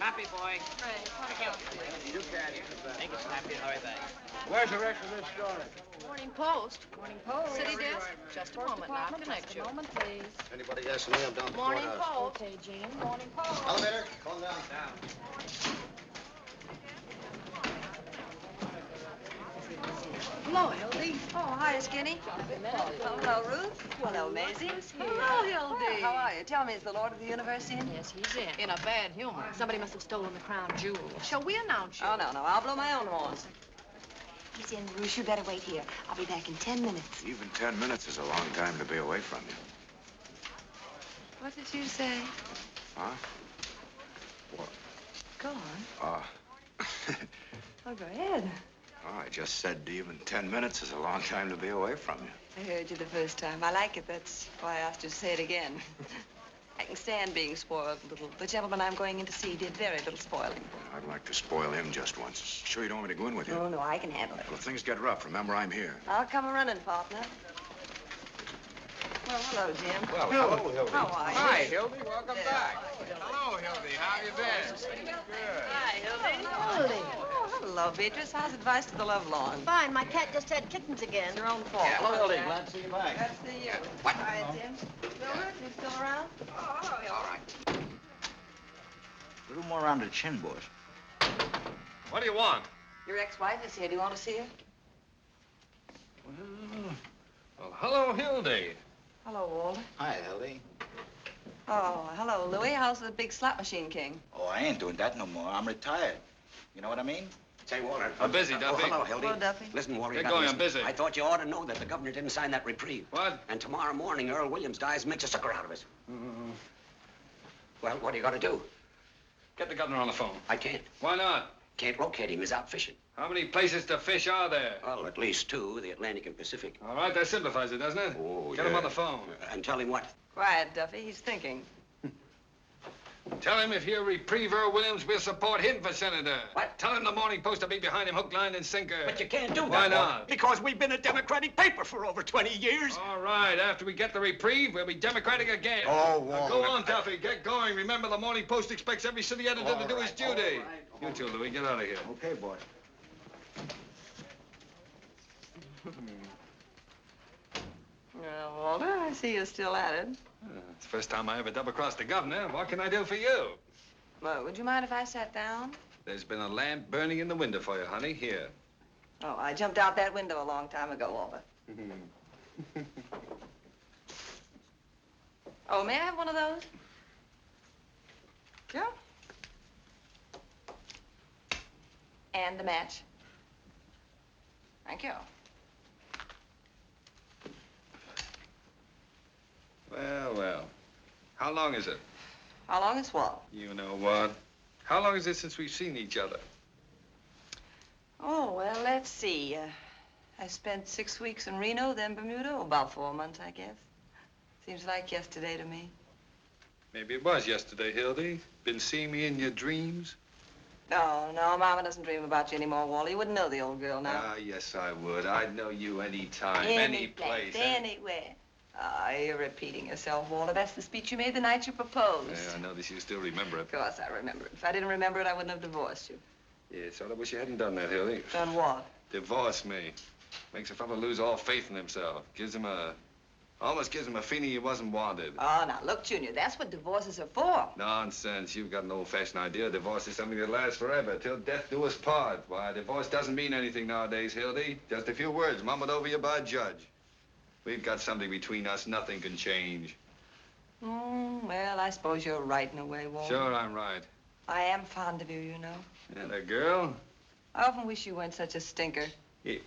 Snappy, boy. You can. Take it, Snappy, and hurry back. Where's the rest of this story? Morning Post. Morning Post. City desk. Just a moment now. Connect you. Moment, please. Anybody asking me, I'm down the Morning courthouse. Post. Okay, Jean. Morning Post. Elevator, calm down. Hello, Hildy. Oh, hi, Skinny. Oh, hello, Ruth. Hello, Maisie. Hello, Hildy. How are you? Tell me, is the Lord of the Universe in? Yes, he's in a bad humor. Somebody must have stolen the crown jewels. Shall we announce you? Oh, no. I'll blow my own horn. He's in, Ruth. You better wait here. I'll be back in 10 minutes. Even 10 minutes is a long time to be away from you. What did you say? Huh? What? Go on. Oh, go ahead. Oh, I just said even 10 minutes is a long time to be away from you. I heard you the first time. I like it. That's why I asked you to say it again. I can stand being spoiled a little. The gentleman I'm going in to see did very little spoiling. I'd like to spoil him just once. Sure you don't want me to go in with you? Oh, no, I can handle it. Well, if things get rough, remember I'm here. I'll come a-running, partner. Well, hello, Jim. Well, hello, Hildy. How are you? Hi, Hildy. Welcome back. Hello, Hildy. How have you been? Good. Hi, Hildy. Hildy. Oh, hello, Beatrice. How's advice to the love lawn? Fine. My cat just had kittens again. It's your own fault. Hello, Hildy. Glad to see you back. Glad to see you. What? Hi, Jim. Wilbert, you still around? Oh, hello. All right. A little more around the chin, boys. What do you want? Your ex-wife is here. Do you want to see her? Well, hello, Hildy. Hello, Walter. Hi, Hildy. Oh, hello, Louie. How's the big slot machine king? Oh, I ain't doing that no more. I'm retired. You know what I mean? Say, Walter. I'm busy, Duffy. Oh, hello, Hildy. Hello, Duffy. Listen, Walter, Get you gotta going, I'm listen. busy. I thought you ought to know that the governor didn't sign that reprieve. What? And tomorrow morning, Earl Williams dies and makes a sucker out of us. Well, what are you gonna do? Get the governor on the phone. I can't. Why not? Can't locate him. He's out fishing. How many places to fish are there? Well, at least two, the Atlantic and Pacific. All right, that simplifies it, doesn't it? Oh, Get him on the phone. And tell him what? Quiet, Duffy. He's thinking. Tell him if he'll reprieve Earl Williams, we'll support him for senator. What? Tell him the Morning Post will be behind him, hook, line, and sinker. But you can't do that. Why Walter, not? Because we've been a Democratic paper for over 20 years. All right, after we get the reprieve, we'll be Democratic again. Oh, Now, Walter. go on, Duffy, get going. Remember, the Morning Post expects every city editor to do his duty. all right. You too, Louis, get out of here. Okay, boy. Well, Walter, I see you're still at it. It's the first time I ever double-crossed the governor. What can I do for you? Well, would you mind if I sat down? There's been a lamp burning in the window for you, honey. Here. Oh, I jumped out that window a long time ago, Walter. Oh, may I have one of those? Sure. And the match. Thank you. Well, well. How long is it? How long is what? You know what? How long is it since we've seen each other? Oh, well, let's see. I spent 6 weeks in Reno, then Bermuda. About 4 months, I guess. Seems like yesterday to me. Maybe it was yesterday, Hildy. Been seeing me in your dreams? No, Mama doesn't dream about you anymore, Wally. You wouldn't know the old girl now. Ah, yes, I would. I'd know you any time, any place. Anywhere. Ah, you're repeating yourself, Walter. That's the speech you made the night you proposed. Yeah, I notice you still remember it. Of course I remember it. If I didn't remember it, I wouldn't have divorced you. Yeah, sort of wish you hadn't done that, Hildy. Done what? Divorce me. Makes a fellow lose all faith in himself. Almost gives him a feeling he wasn't wanted. Oh, now, look, Junior, that's what divorces are for. Nonsense. You've got an old-fashioned idea. Divorce is something that lasts forever, till death do us part. Why, divorce doesn't mean anything nowadays, Hildy. Just a few words mumbled over you by a judge. We've got something between us nothing can change. Well, I suppose you're right in a way, Walter. Sure, I'm right. I am fond of you, you know. And a girl? I often wish you weren't such a stinker. Yeah.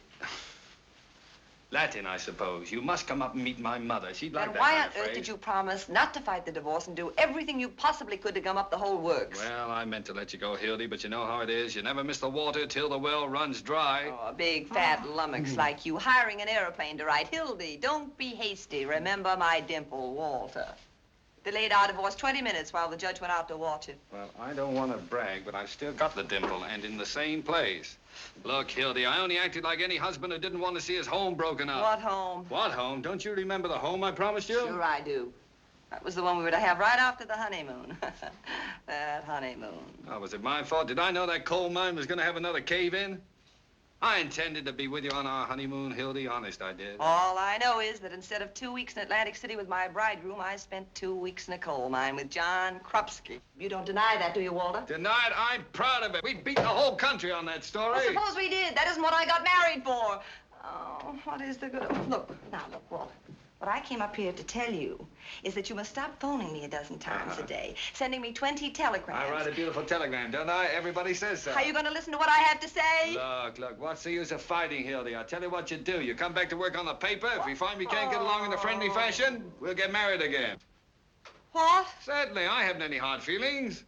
Latin, I suppose. You must come up and meet my mother. She'd like Then that why kind on of earth phrase. did you promise not to fight the divorce and do everything you possibly could to gum up the whole works? Well, I meant to let you go, Hildy, but you know how it is. You never miss the water till the well runs dry. Oh, a big fat lummox like you hiring an airplane to write. Hildy, don't be hasty. Remember my dimple, Walter. Delayed our divorce 20 minutes while the judge went out to watch it. Well, I don't want to brag, but I've still got the dimple, and in the same place. Look, Hildy, I only acted like any husband who didn't want to see his home broken up. What home? What home? Don't you remember the home I promised you? Sure I do. That was the one we were to have right after the honeymoon. That honeymoon. Oh, was it my fault? Did I know that coal mine was going to have another cave-in? I intended to be with you on our honeymoon, Hildy. Honest, I did. All I know is that instead of 2 weeks in Atlantic City with my bridegroom, I spent 2 weeks in a coal mine with John Krupski. You don't deny that, do you, Walter? Denied? I'm proud of it. We beat the whole country on that story. Well, suppose we did. That isn't what I got married for. Oh, what is the good of... Look, Walter. What I came up here to tell you is that you must stop phoning me a dozen times a day, sending me 20 telegrams. I write a beautiful telegram, don't I? Everybody says so. Are you going to listen to what I have to say? Look, what's the use of fighting, Hildy? I'll tell you what you do. You come back to work on the paper. If we find we can't get along in a friendly fashion, we'll get married again. What? Certainly, I haven't any hard feelings.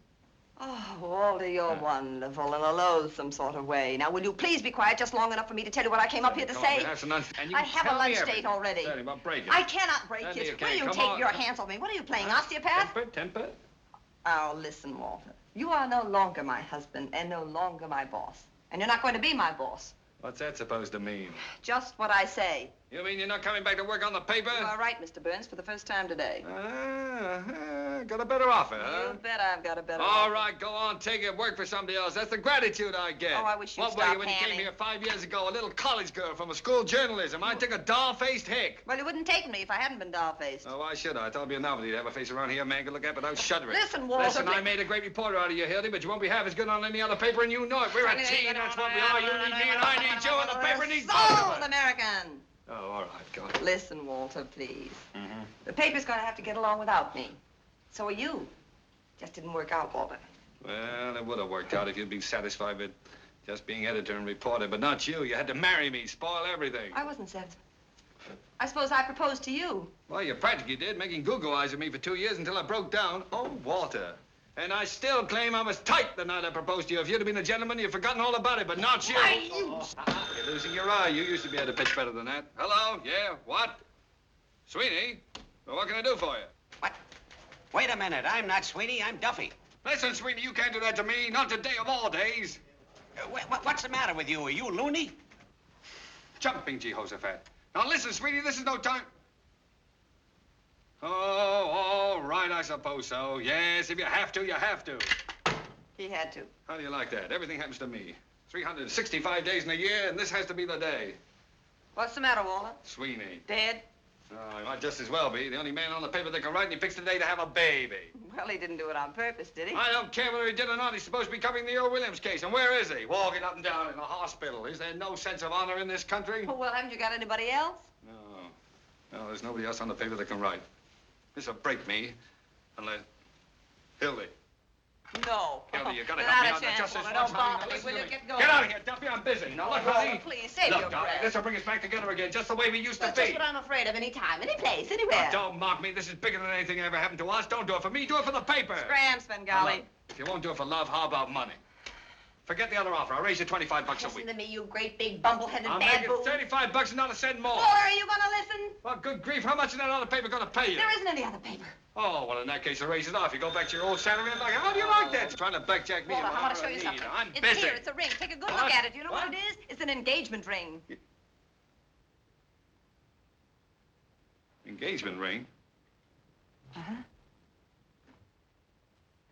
Oh, Walter, you're wonderful in a loathsome sort of way. Now, will you please be quiet just long enough for me to tell you what I came up here to say? I have a lunch date already. Certainly, well, break it. I cannot break it. Will you take your hands off me? What are you playing, osteopath? Temper? Oh, listen, Walter. You are no longer my husband and no longer my boss. And you're not going to be my boss. What's that supposed to mean? Just what I say. You mean you're not coming back to work on the paper? You are right, Mr. Burns, for the first time today. Got a better offer, huh? You bet I've got a better All offer. right, go on, take it, work for somebody else. That's the gratitude I get. Oh, I wish you'd What stop were you when you panning. came here 5 years ago, a little college girl from a school journalism? I took a doll-faced hick. Well, you wouldn't take me if I hadn't been doll-faced. Oh, why should I? I thought it'd be a novelty to have a face around here a man could look at without shuddering. Listen, Walter. Listen, I made a great reporter out of you, Hildy, but you won't be half as good on any other paper, and you know it. We're a team, that's what we are. You need me, and I need you, and the paper needs both of Sold us. American. Oh, all right, go on. Listen, Walter, please. Mm-hmm. The paper's going to have to get along without me. So are you. Just didn't work out, Walter. Well, it would have worked out if you'd been satisfied with just being editor and reporter, but not you. You had to marry me, spoil everything. I wasn't satisfied. I suppose I proposed to you. Well, you practically did, making Google eyes at me for 2 years until I broke down. Oh, Walter. And I still claim I was tight the night I proposed to you. If you'd have been a gentleman, you'd forgotten all about it, but not you. You're losing your eye. You used to be able to pitch better than that. Hello? Yeah? What? Sweeney? Well, what can I do for you? What? Wait a minute. I'm not Sweeney. I'm Duffy. Listen, Sweeney, you can't do that to me. Not today of all days. What's the matter with you? Are you loony? Jumping Jehoshaphat. Now, listen, Sweeney, this is no time... Oh, all right, I suppose so. Yes, if you have to, you have to. He had to. How do you like that? Everything happens to me. 365 days in a year, and this has to be the day. What's the matter, Walter? Sweeney. Dead? Oh, he might just as well be. The only man on the paper that can write, and he picks the day to have a baby. Well, he didn't do it on purpose, did he? I don't care whether he did or not. He's supposed to be covering the Earl Williams case. And where is he? Walking up and down in a hospital. Is there no sense of honor in this country? Oh, well, haven't you got anybody else? No, there's nobody else on the paper that can write. This'll break me, unless... Hildy. No. Hildy, you gotta Not help me a out. chance, Just this Walter. one Don't time. bother Now me. listen Will to you me. get going? Get out of here, Duffy. I'm busy. Now, look, Walter, honey. please, save your Look, darling, breath. this'll bring us back together again, just the way we used to That's be. just what I'm afraid of any time, any place, anywhere. Now, don't mock me. This is bigger than anything that ever happened to us. Don't do it for me. Do it for the paper. Scram, Svengali. If you won't do it for love, how about money? Forget the other offer. I'll raise you 25 bucks a Listen week. to me, you great big bumble-headed I'll make bad it 35 bucks and not a cent more. Walter, are you going to listen? Well, good grief, how much is that other paper going to pay you? There isn't any other paper. Oh, well, in that case, I'll raise it off. You go back to your old salary and like, how do you like that? Trying to blackjack me. Walter, and I want to what show you need. something. I'm It's busy. here. It's a ring. Take a good What? look at it. You know what What? it is? It's an engagement ring. Engagement ring? Uh-huh.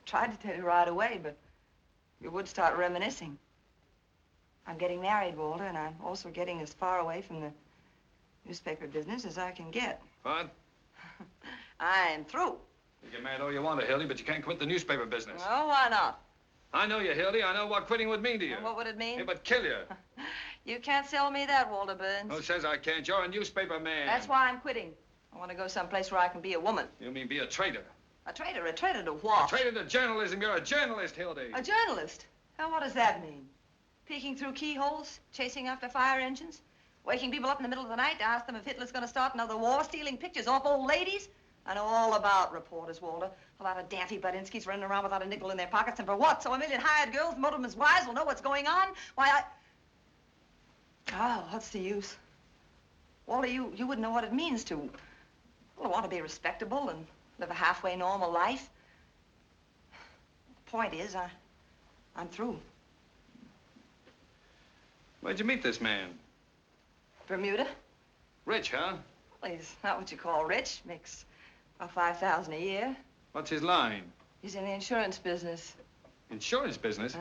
Tried to tell you right away, but you would start reminiscing. I'm getting married, Walter, and I'm also getting as far away from the newspaper business as I can get. What? I'm through. You get mad all you want to, Hildy, but you can't quit the newspaper business. Oh, why not? I know you, Hildy. I know what quitting would mean to you. And what would it mean? It would kill you. You can't sell me that, Walter Burns. Who says I can't? You're a newspaper man. That's why I'm quitting. I want to go someplace where I can be a woman. You mean be a traitor? A traitor to what? A traitor to journalism. You're a journalist, Hildy. A journalist? Now, what does that mean? Peeking through keyholes, chasing after fire engines, waking people up in the middle of the night to ask them if Hitler's going to start another war, stealing pictures off old ladies? I know all about reporters, Walter. A lot of daffy Budinskis running around without a nickel in their pockets, and for what? So a million hired girls, motormen's wives will know what's going on? Why, Oh, what's the use? Walter, you wouldn't know what it means to, well, want to be respectable and live a halfway normal life. The point is, I'm through. Where'd you meet this man? Bermuda? Rich, huh? Well, he's not what you call rich. Makes Well, 5,000 a year. What's his line? He's in the insurance business. Insurance business?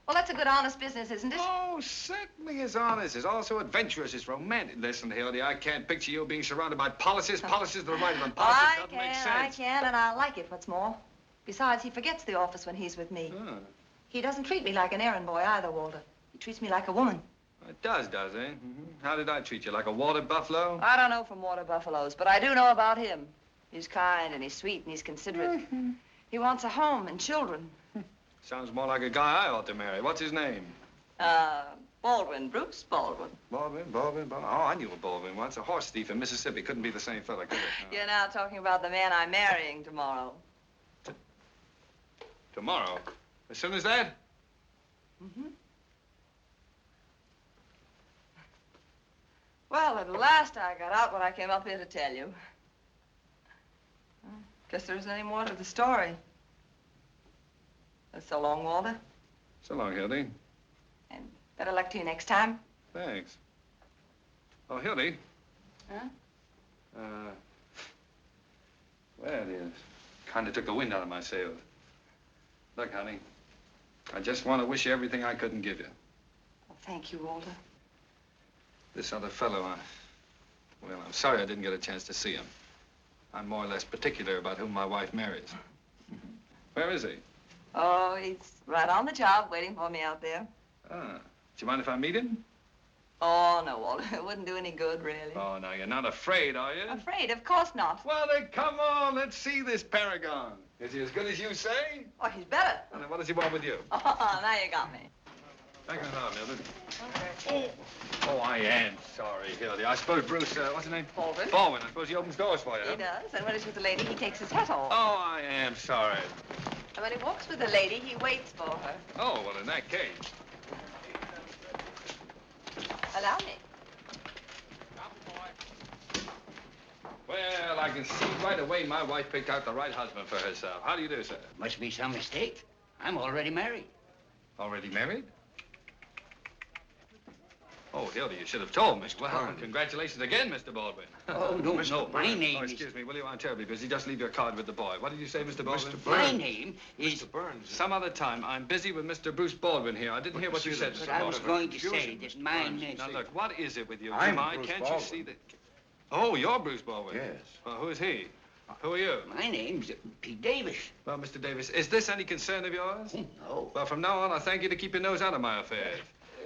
Well, that's a good, honest business, isn't it? Oh, certainly is honest. It's also adventurous. It's romantic. Listen, Hildy, I can't picture you being surrounded by policies. Policies to the right of them. Policies doesn't make sense. I can, and I like it, what's more. Besides, he forgets the office when he's with me. Oh. He doesn't treat me like an errand boy either, Walter. He treats me like a woman. It does he? How did I treat you? Like a water buffalo? I don't know from water buffaloes, but I do know about him. He's kind, and he's sweet, and he's considerate. He wants a home and children. Sounds more like a guy I ought to marry. What's his name? Baldwin, Bruce Baldwin. Baldwin. Oh, I knew a Baldwin once. A horse thief in Mississippi. Couldn't be the same fella, could it? No. You're now talking about the man I'm marrying tomorrow. Tomorrow? As soon as that? Mm-hmm. Well, at last I got out what I came up here to tell you. Guess there isn't any more to the story. So long, Walter. So long, Hildy. And better luck to you next time. Thanks. Oh, Hildy. Huh? Well, you kind of took the wind out of my sails. Look, honey, I just want to wish you everything I couldn't give you. Well, thank you, Walter. This other fellow, well, I'm sorry I didn't get a chance to see him. I'm more or less particular about whom my wife marries. Where is he? Oh, he's right on the job, waiting for me out there. Ah. Do you mind if I meet him? Oh, no, Walter. It wouldn't do any good, really. Oh, now, you're not afraid, are you? Afraid? Of course not. Well, then, come on. Let's see this paragon. Is he as good as you say? Oh, he's better. Well, then what does he want with you? Oh, now you got me. Thank you, Mildred. Okay. Oh, I am sorry, Hildy. I suppose Bruce, what's his name? Baldwin. Baldwin. I suppose he opens doors for you, He does, and when he's with the lady, he takes his hat off. Oh, I am sorry. And when he walks with the lady, he waits for her. Oh, well, in that case. Allow me. Well, I can see right away my wife picked out the right husband for herself. How do you do, sir? Must be some mistake. I'm already married. Already married? Oh, Hildy, you should have told me. Well, congratulations again, Mr. Baldwin. Oh, no, no. My name Oh, is... excuse me, will you? I'm terribly busy. Just leave your card with the boy. What did you say, Mr. Baldwin? My name is... Mr. Burns. Some other time. I'm busy with Mr. Bruce Baldwin here. I didn't hear what you said, Mr. But I was Baldwin. going to say that mine is... Now, look, what is it with you? I'm Jemai? Bruce Can't Baldwin. you see that... Oh, you're Bruce Baldwin? Yes. Well, who is he? Who are you? My name's Pete Davis. Well, Mr. Davis, is this any concern of yours? No. Well, from now on, I thank you to keep your nose out of my affairs.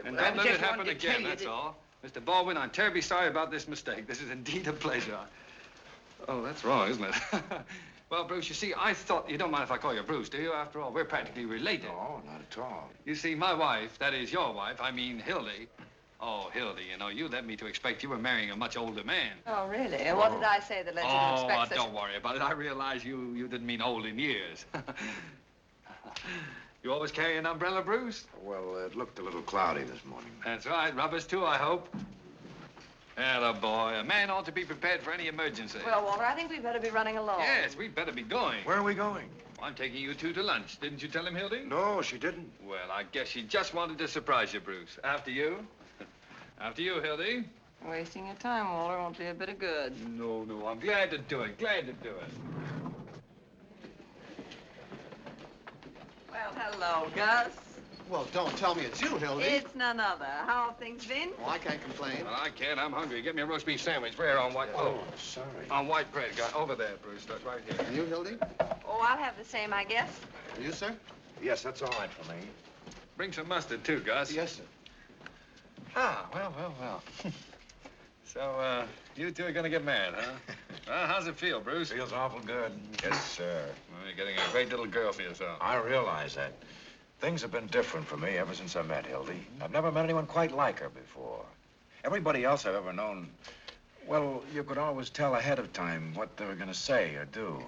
And Well, don't I let it just happen wanted to tell again, you that's that- all. Mr. Baldwin, I'm terribly sorry about this mistake. This is indeed a pleasure. Oh, that's wrong, isn't it? Well, Bruce, you see, I thought... You don't mind if I call you Bruce, do you? After all, we're practically related. No, not at all. You see, my wife, that is your wife, I mean Hildy. Oh, Hildy, you know, you led me to expect you were marrying a much older man. Oh, really? And what did I say that led you to expect such... don't worry about it. I realize you didn't mean old in years. You always carry an umbrella, Bruce? Well, it looked a little cloudy this morning. That's right. Rubbers, too, I hope. Atta boy. A man ought to be prepared for any emergency. Well, Walter, I think we'd better be running along. Yes, we'd better be going. Where are we going? I'm taking you two to lunch. Didn't you tell him, Hildy? No, she didn't. Well, I guess she just wanted to surprise you, Bruce. After you. After you, Hildy. Wasting your time, Walter, won't do you a bit of good. No, I'm glad to do it. Glad to do it. Well, hello, Gus. Well, don't tell me it's you, Hildy. It's none other. How have things been? Well, I can't complain. Well, I can't. I'm hungry. Get me a roast beef sandwich. Rare on white... Oh, sorry. on white bread. Got over there, Bruce. That's right here. And you, Hildy? Oh, I'll have the same, I guess. And you, sir? Yes, that's all right for me. Bring some mustard, too, Gus. Yes, sir. Ah, well. So, you two are gonna get married, huh? Well, how's it feel, Bruce? Feels awful good. Yes, sir. Well, you're getting a great little girl for yourself. I realize that. Things have been different for me ever since I met Hildy. I've never met anyone quite like her before. Everybody else I've ever known, well, you could always tell ahead of time what they were gonna say or do.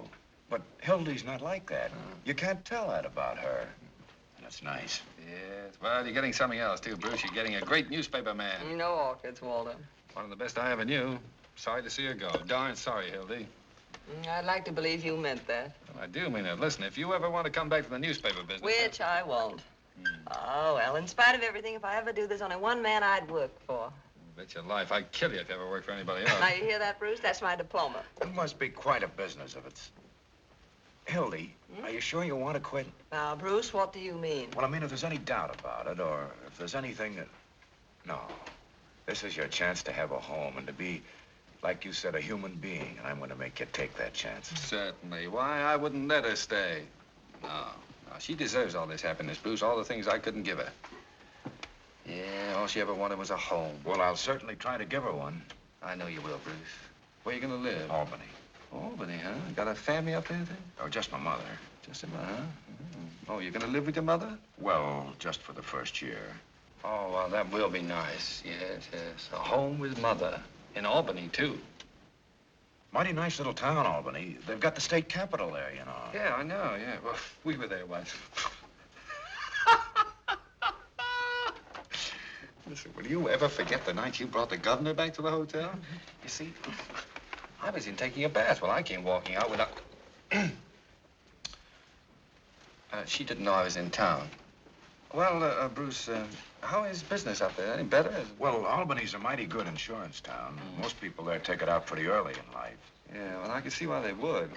But Hildy's not like that. You can't tell that about her. And that's nice. Yes, well, you're getting something else, too, Bruce. You're getting a great newspaper man. No orchids, Walter. One of the best I ever knew. Sorry to see her go. Darn sorry, Hildy. I'd like to believe you meant that. Well, I do mean it. Listen, if you ever want to come back to the newspaper business... Which I won't. Oh, well, in spite of everything, if I ever do, there's only one man I'd work for. Bet your life I'd kill you if you ever worked for anybody else. Now, you hear that, Bruce? That's my diploma. It must be quite a business if it's... Hildy, are you sure you want to quit? Now, Bruce, what do you mean? Well, I mean, if there's any doubt about it, or if there's anything that... No. This is your chance to have a home and to be, like you said, a human being. And I'm going to make you take that chance. Certainly. Why, I wouldn't let her stay. No. No, she deserves all this happiness, Bruce, all the things I couldn't give her. Yeah, all she ever wanted was a home. Well, I'll certainly try to give her one. I know you will, Bruce. Where you gonna live? Albany. Albany, huh? Got a family up there, then? Oh, just my mother. Just a minute, huh? Mm-hmm. Oh, you're gonna live with your mother? Well, just for the first year. Oh, well, that will be nice. Yes, yes. A home with mother. In Albany, too. Mighty nice little town, Albany. They've got the state capitol there, you know. Yeah, I know, yeah. Well, we were there once. Listen, will you ever forget the night you brought the governor back to the hotel? You see, I was in taking a bath while I came walking out without... she didn't know I was in town. Well, Bruce, how is business up there? Any better? Well, Albany's a mighty good insurance town. Most people there take it out pretty early in life. Yeah, well, I can see why they would.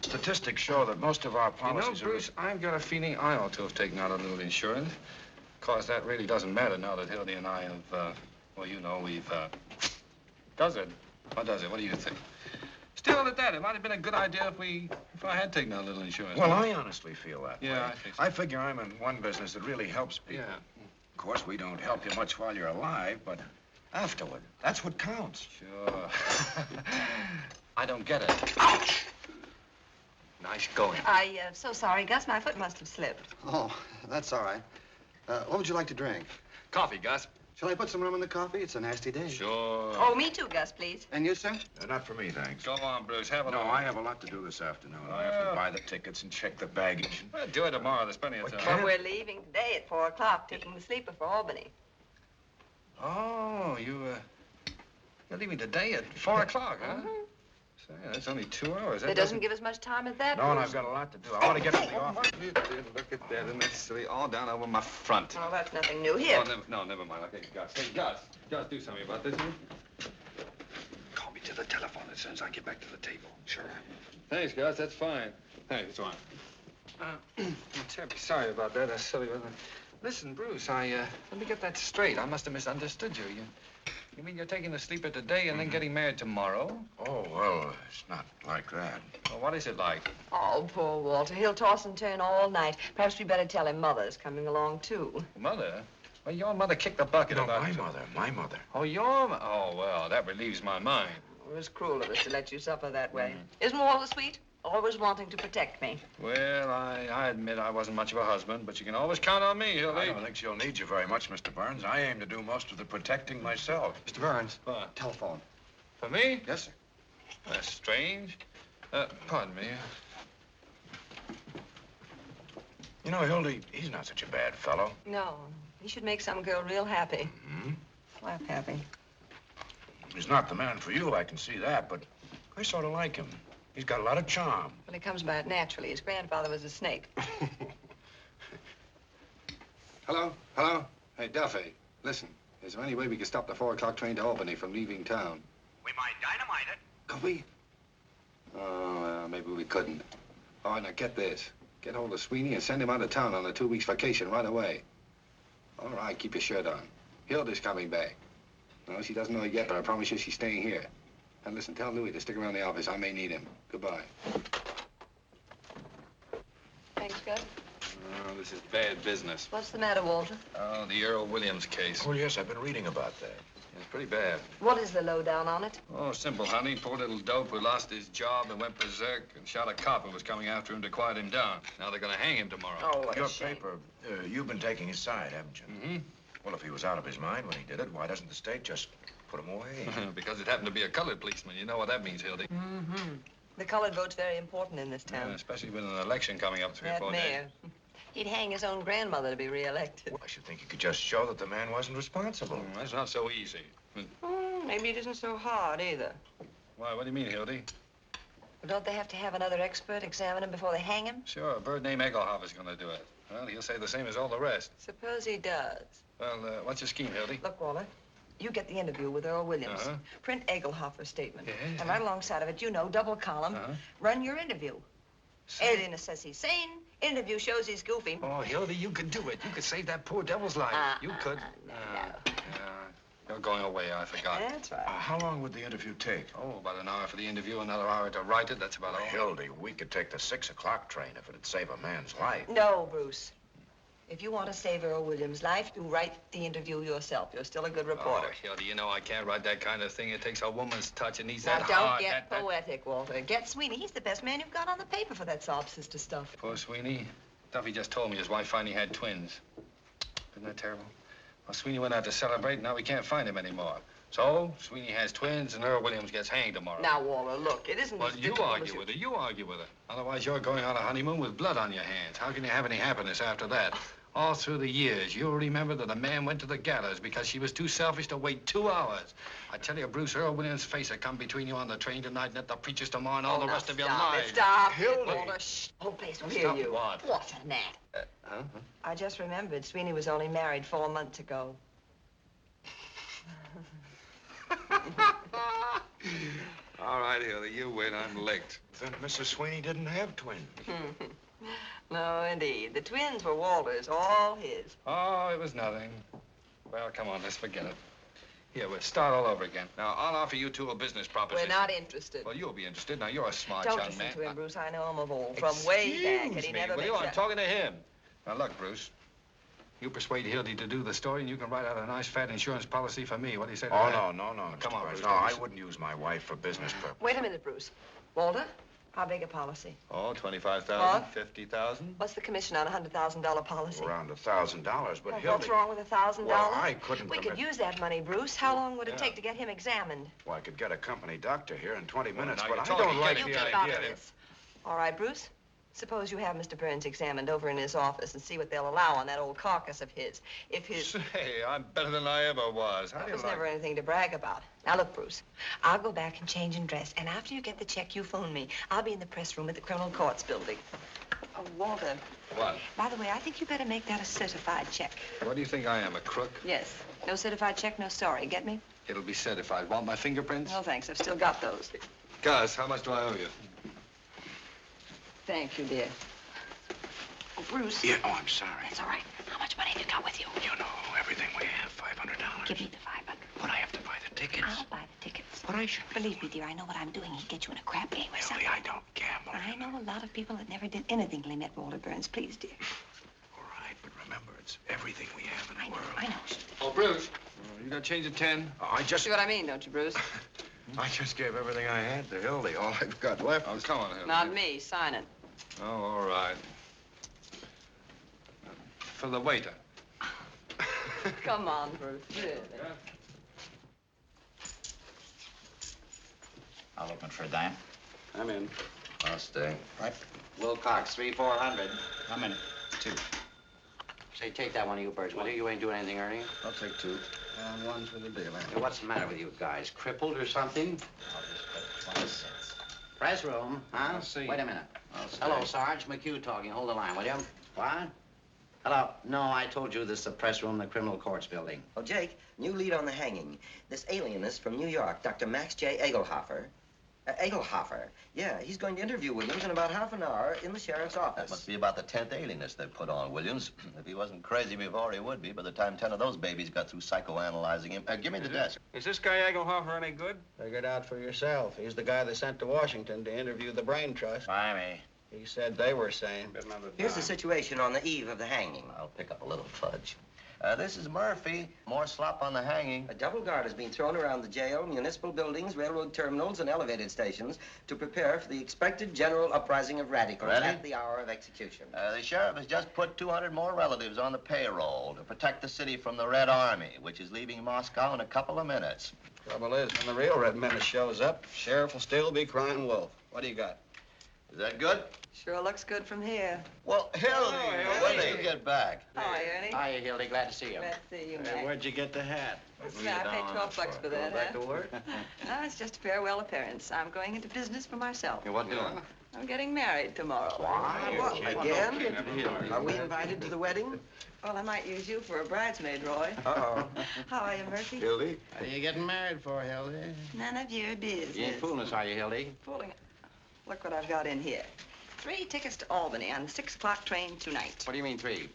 Statistics show that most of our policies You know, Bruce, I've got a feeling I ought to have taken out a little insurance. Of course, that really doesn't matter now that Hildy and I have, well, you know, we've, Does it? What does it? What do you think? Still, at that, it might have been a good idea if I had taken out a little insurance. Well, I honestly feel that way. Yeah, I think so. I figure I'm in one business that really helps people. Yeah. Of course, we don't help you much while you're alive, but afterward, that's what counts. Sure. I don't get it. Ouch! Nice going. I'm so sorry, Gus. My foot must have slipped. Oh, that's all right. What would you like to drink? Coffee, Gus. Shall I put some rum in the coffee? It's a nasty day. Sure. Oh, me too, Gus, please. And you, sir? Not for me, thanks. Go on, Bruce. Have a No, look. I have a lot to do this afternoon. I have to buy the tickets and check the baggage. Well, do it tomorrow. There's plenty of time. Well, we're leaving today at 4 o'clock, taking the sleeper for Albany. Oh, you're leaving today at 4 o'clock, huh? Say, that's only 2 hours. It doesn't give us much time at that, No, and Bruce. I've got a lot to do. I want to get to the office. You did. Look at that. Isn't that silly? All down over my front. Oh, that's nothing new. Here. Oh, never mind. Okay, Gus. Hey, Gus. Gus, do something about this, will you? Call me to the telephone as soon as I get back to the table. Sure. Thanks, Gus. That's fine. Hey, it's fine. I'm terribly sorry about that. That's silly, wasn't it? Listen, Bruce, let me get that straight. I must have misunderstood you. You mean you're taking the sleeper today and then getting married tomorrow? Oh, well, it's not like that. Well, what is it like? Oh, poor Walter. He'll toss and turn all night. Perhaps we better tell him Mother's coming along, too. Mother? Well, your mother kicked the bucket No, about... my mother. Oh, Oh, well, that relieves my mind. It was cruel of us to let you suffer that way. Isn't Walter sweet? Always wanting to protect me. Well, I admit I wasn't much of a husband, but you can always count on me, Hildy. I don't think she'll need you very much, Mr. Burns. I aim to do most of the protecting myself. Mr. Burns. What? Telephone. For me? Yes, sir. That's strange. Pardon me. You know, Hildy, he's not such a bad fellow. No. He should make some girl real happy. Hmm? Laugh happy. He's not the man for you, I can see that, but I sort of like him. He's got a lot of charm. Well, he comes by it naturally. His grandfather was a snake. Hello? Hello? Hey, Duffy, listen. Is there any way we can stop the 4 o'clock train to Albany from leaving town? We might dynamite it. Could we? Oh, maybe we couldn't. All right, now get this. Get hold of Sweeney and send him out of town on a 2 weeks vacation right away. All right, keep your shirt on. Hilda's coming back. No, she doesn't know it yet, but I promise you she's staying here. And listen, tell Louis to stick around the office. I may need him. Goodbye. Thanks, Gus. Oh, this is bad business. What's the matter, Walter? Oh, the Earl Williams case. Oh, yes, I've been reading about that. It's pretty bad. What is the lowdown on it? Oh, simple, honey. Poor little dope who lost his job and went berserk and shot a cop who was coming after him to quiet him down. Now they're gonna hang him tomorrow. Oh, what Your a shame. paper, you've been taking his side, haven't you? Mm-hmm. Well, if he was out of his mind when he did it, why doesn't the state just put him away? Because it happened to be a colored policeman. You know what that means, Hildy. Mm-hmm. The colored vote's very important in this town. Yeah, especially with an election coming up 3 or That 4 mayor. days. He'd hang his own grandmother to be reelected. Well, I should think you could just show that the man wasn't responsible. That's not so easy. Maybe it isn't so hard, either. Why, what do you mean, Hildy? Well, don't they have to have another expert examine him before they hang him? Sure, a bird named Egelhoff is gonna do it. Well, he'll say the same as all the rest. Suppose he does. Well, what's your scheme, Hildy? Look, Walter, You get the interview with Earl Williams. Uh-huh. Print Egelhofer's statement. Yeah. And right alongside of it, you know, double column, run your interview. Alienist says he's sane. Interview shows he's goofy. Oh, Hildy, you could do it. You could save that poor devil's life. You could. No. You're going away, I forgot. That's right. How long would the interview take? Oh, about an hour for the interview, another hour to write it. That's about all. Hildy, we could take the 6 o'clock train if it'd save a man's life. No, Bruce. If you want to save Earl Williams' life, you write the interview yourself. You're still a good reporter. Oh, Hildy, you know I can't write that kind of thing. It takes a woman's touch. It needs Now, that don't heart. get poetic, Walter. Get Sweeney. He's the best man you've got on the paper for that sob sister stuff. Poor Sweeney. Duffy just told me his wife finally had twins. Isn't that terrible? Well, Sweeney went out to celebrate, and now we can't find him anymore. So, Sweeney has twins, and Earl Williams gets hanged tomorrow. Now, Walter, look, it isn't Well, as you difficult as argue with her. You argue with her. Otherwise, you're going on a honeymoon with blood on your hands. How can you have any happiness after that? All through the years, you'll remember that a man went to the gallows because she was too selfish to wait 2 hours. I tell you, Bruce, Earl Williams' face will come between you on the train tonight and at the preachers tomorrow and all the rest of your lives. Stop it, Hildy. Walter. Shh. The whole place will hear Stop you. what? What's on that? I just remembered Sweeney was only married 4 months ago. All right, Hildy, you win. I'm licked. Then Mrs. Sweeney didn't have twins. No, indeed. The twins were Walter's, all his. Oh, it was nothing. Well, come on, let's forget it. Here, we'll start all over again. Now, I'll offer you two a business proposition. We're not interested. Well, you'll be interested. Now, you're a smart Don't young listen man. to him, Bruce. I know him of old, from way back, and he never makes I'm up. talking to him. Now, look, Bruce. You persuade Hildy to do the story, and you can write out a nice, fat insurance policy for me. What do you say to Oh, that? no, Come on, Mr. Bruce. No, I wouldn't use my wife for business purposes. Wait a minute, Bruce. Walter, how big a policy? Oh, 25,000, What? 50,000. What's the commission on a $100,000 policy? Around $1,000, but Well, Hildy... what's wrong with $1,000? Well, I couldn't We could permit- use that money, Bruce. How long would it Yeah. take to get him examined? Well, I could get a company doctor here in 20 minutes, now but you're I talking. don't like Get You the keep idea out of there. this. All right, Bruce. Suppose you have Mr. Burns examined over in his office and see what they'll allow on that old carcass of his. If his... Say, I'm better than I ever was. How do That you was like never anything to brag about. Now, look, Bruce, I'll go back and change and dress, and after you get the check, you phone me. I'll be in the press room at the Criminal Courts building. Oh, Walter, What? by the way, I think you better make that a certified check. What do you think I am, a crook? Yes. No certified check, no sorry. Get me? It'll be certified. Want my fingerprints? No, thanks. I've still got those. Gus, how much do I owe you? Thank you, dear. Oh, Bruce. Yeah, oh, I'm sorry. It's all right. How much money have you got with you? You know, everything we have, $500. Give me the 500. But I have to buy the tickets. I'll buy the tickets. But I should... Believe me, dear, I know what I'm doing. He'd get you in a crap game or something. Hildy, I don't gamble. I know a lot of people that never did anything till they met Walter Burns. Please, dear. All right, but remember, it's everything we have in the I know, world. I know. Oh, Bruce. You got change of 10? Oh, I just... See what I mean, don't you, Bruce? I just gave everything I had to Hildy. All I've got left Oh, is... come on, Hildy. Not me. Sign it. Oh, all right. For the waiter. Come on, Bruce. Really. I'll open for Dan. I'm in. I'll stay. Right. Wilcox, 3-400. I'm in. 2. Say, take that one of you birds, will you? You ain't doing anything, Ernie. I'll take 2. And 1 for the dealer. Hey, what's the matter with you guys? Crippled or something? I'll just bet 20 cents. Press room, huh? I'll see. Wait a minute. I'll stay. Hello, Sarge. McHugh talking. Hold the line, will you? What? Hello. No, I told you this is the press room in the criminal courts building. Oh, Jake, new lead on the hanging. This alienist from New York, Dr. Max J. Egelhofer. Egelhofer. Yeah, he's going to interview Williams in about half an hour in the sheriff's office. That must be about the 10th alienist they put on Williams. If he wasn't crazy before, he would be by the time 10 of those babies got through psychoanalyzing him. Give me the desk. Is this guy Egelhofer any good? Figure it out for yourself. He's the guy they sent to Washington to interview the Brain Trust. By me. He said they were sane. Here's the situation on the eve of the hanging. I'll pick up a little fudge. This is Murphy. More slop on the hanging. A double guard has been thrown around the jail, municipal buildings, railroad terminals, and elevated stations to prepare for the expected general uprising of radicals Ready? at the hour of execution. The sheriff has just put 200 more relatives on the payroll to protect the city from the Red Army, which is leaving Moscow in a couple of minutes. Trouble is, when the real Red Menace shows up, sheriff will still be crying wolf. What do you got? Is that good? Sure looks good from here. Well, Hildy, when did you get back? Hi, Ernie. Hiya, Hildy. Glad to see you. Glad to see you, Mac. Where'd you get the hat? I paid $12 for that, Back to work? No, it's just a farewell appearance. I'm going into business for myself. You what doing? I'm getting married tomorrow. What, again? Are we invited to the wedding? Well, I might use you for a bridesmaid, Roy. Uh-oh. How are you, Murphy? Hildy? What are you getting married for, Hildy? None of your business. You ain't fooling us, are you, Hildy? Fooling. Look what I've got in here. 3 tickets to Albany on the 6 o'clock train tonight. What do you mean 3?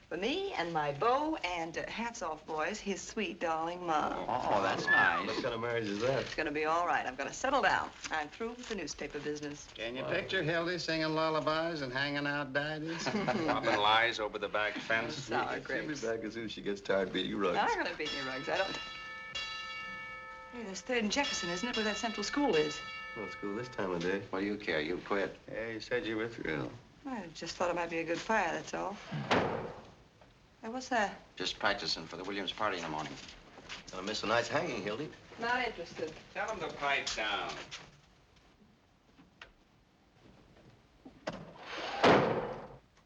For me and my beau and, hats off, boys, his sweet, darling mom. Oh, that's nice. What kind of marriage is that? It's gonna be all right. I'm gonna settle down. I'm through with the newspaper business. Can you picture Hildy singing lullabies and hanging out daddies? Popping lies over the back fence. Sour She'll be grapes. back as soon as she gets tired beating rugs. I'm not gonna beat any rugs. I don't. Hey, that's 3rd and Jefferson, isn't it, where that central school is? No school this time of day. What do you care? You quit. Yeah, you said you were through. I just thought it might be a good fire, that's all. Hey, what's that? Just practicing for the Williams party in the morning. Gonna miss a night's hanging, Hildy. Not interested. Tell him to pipe down.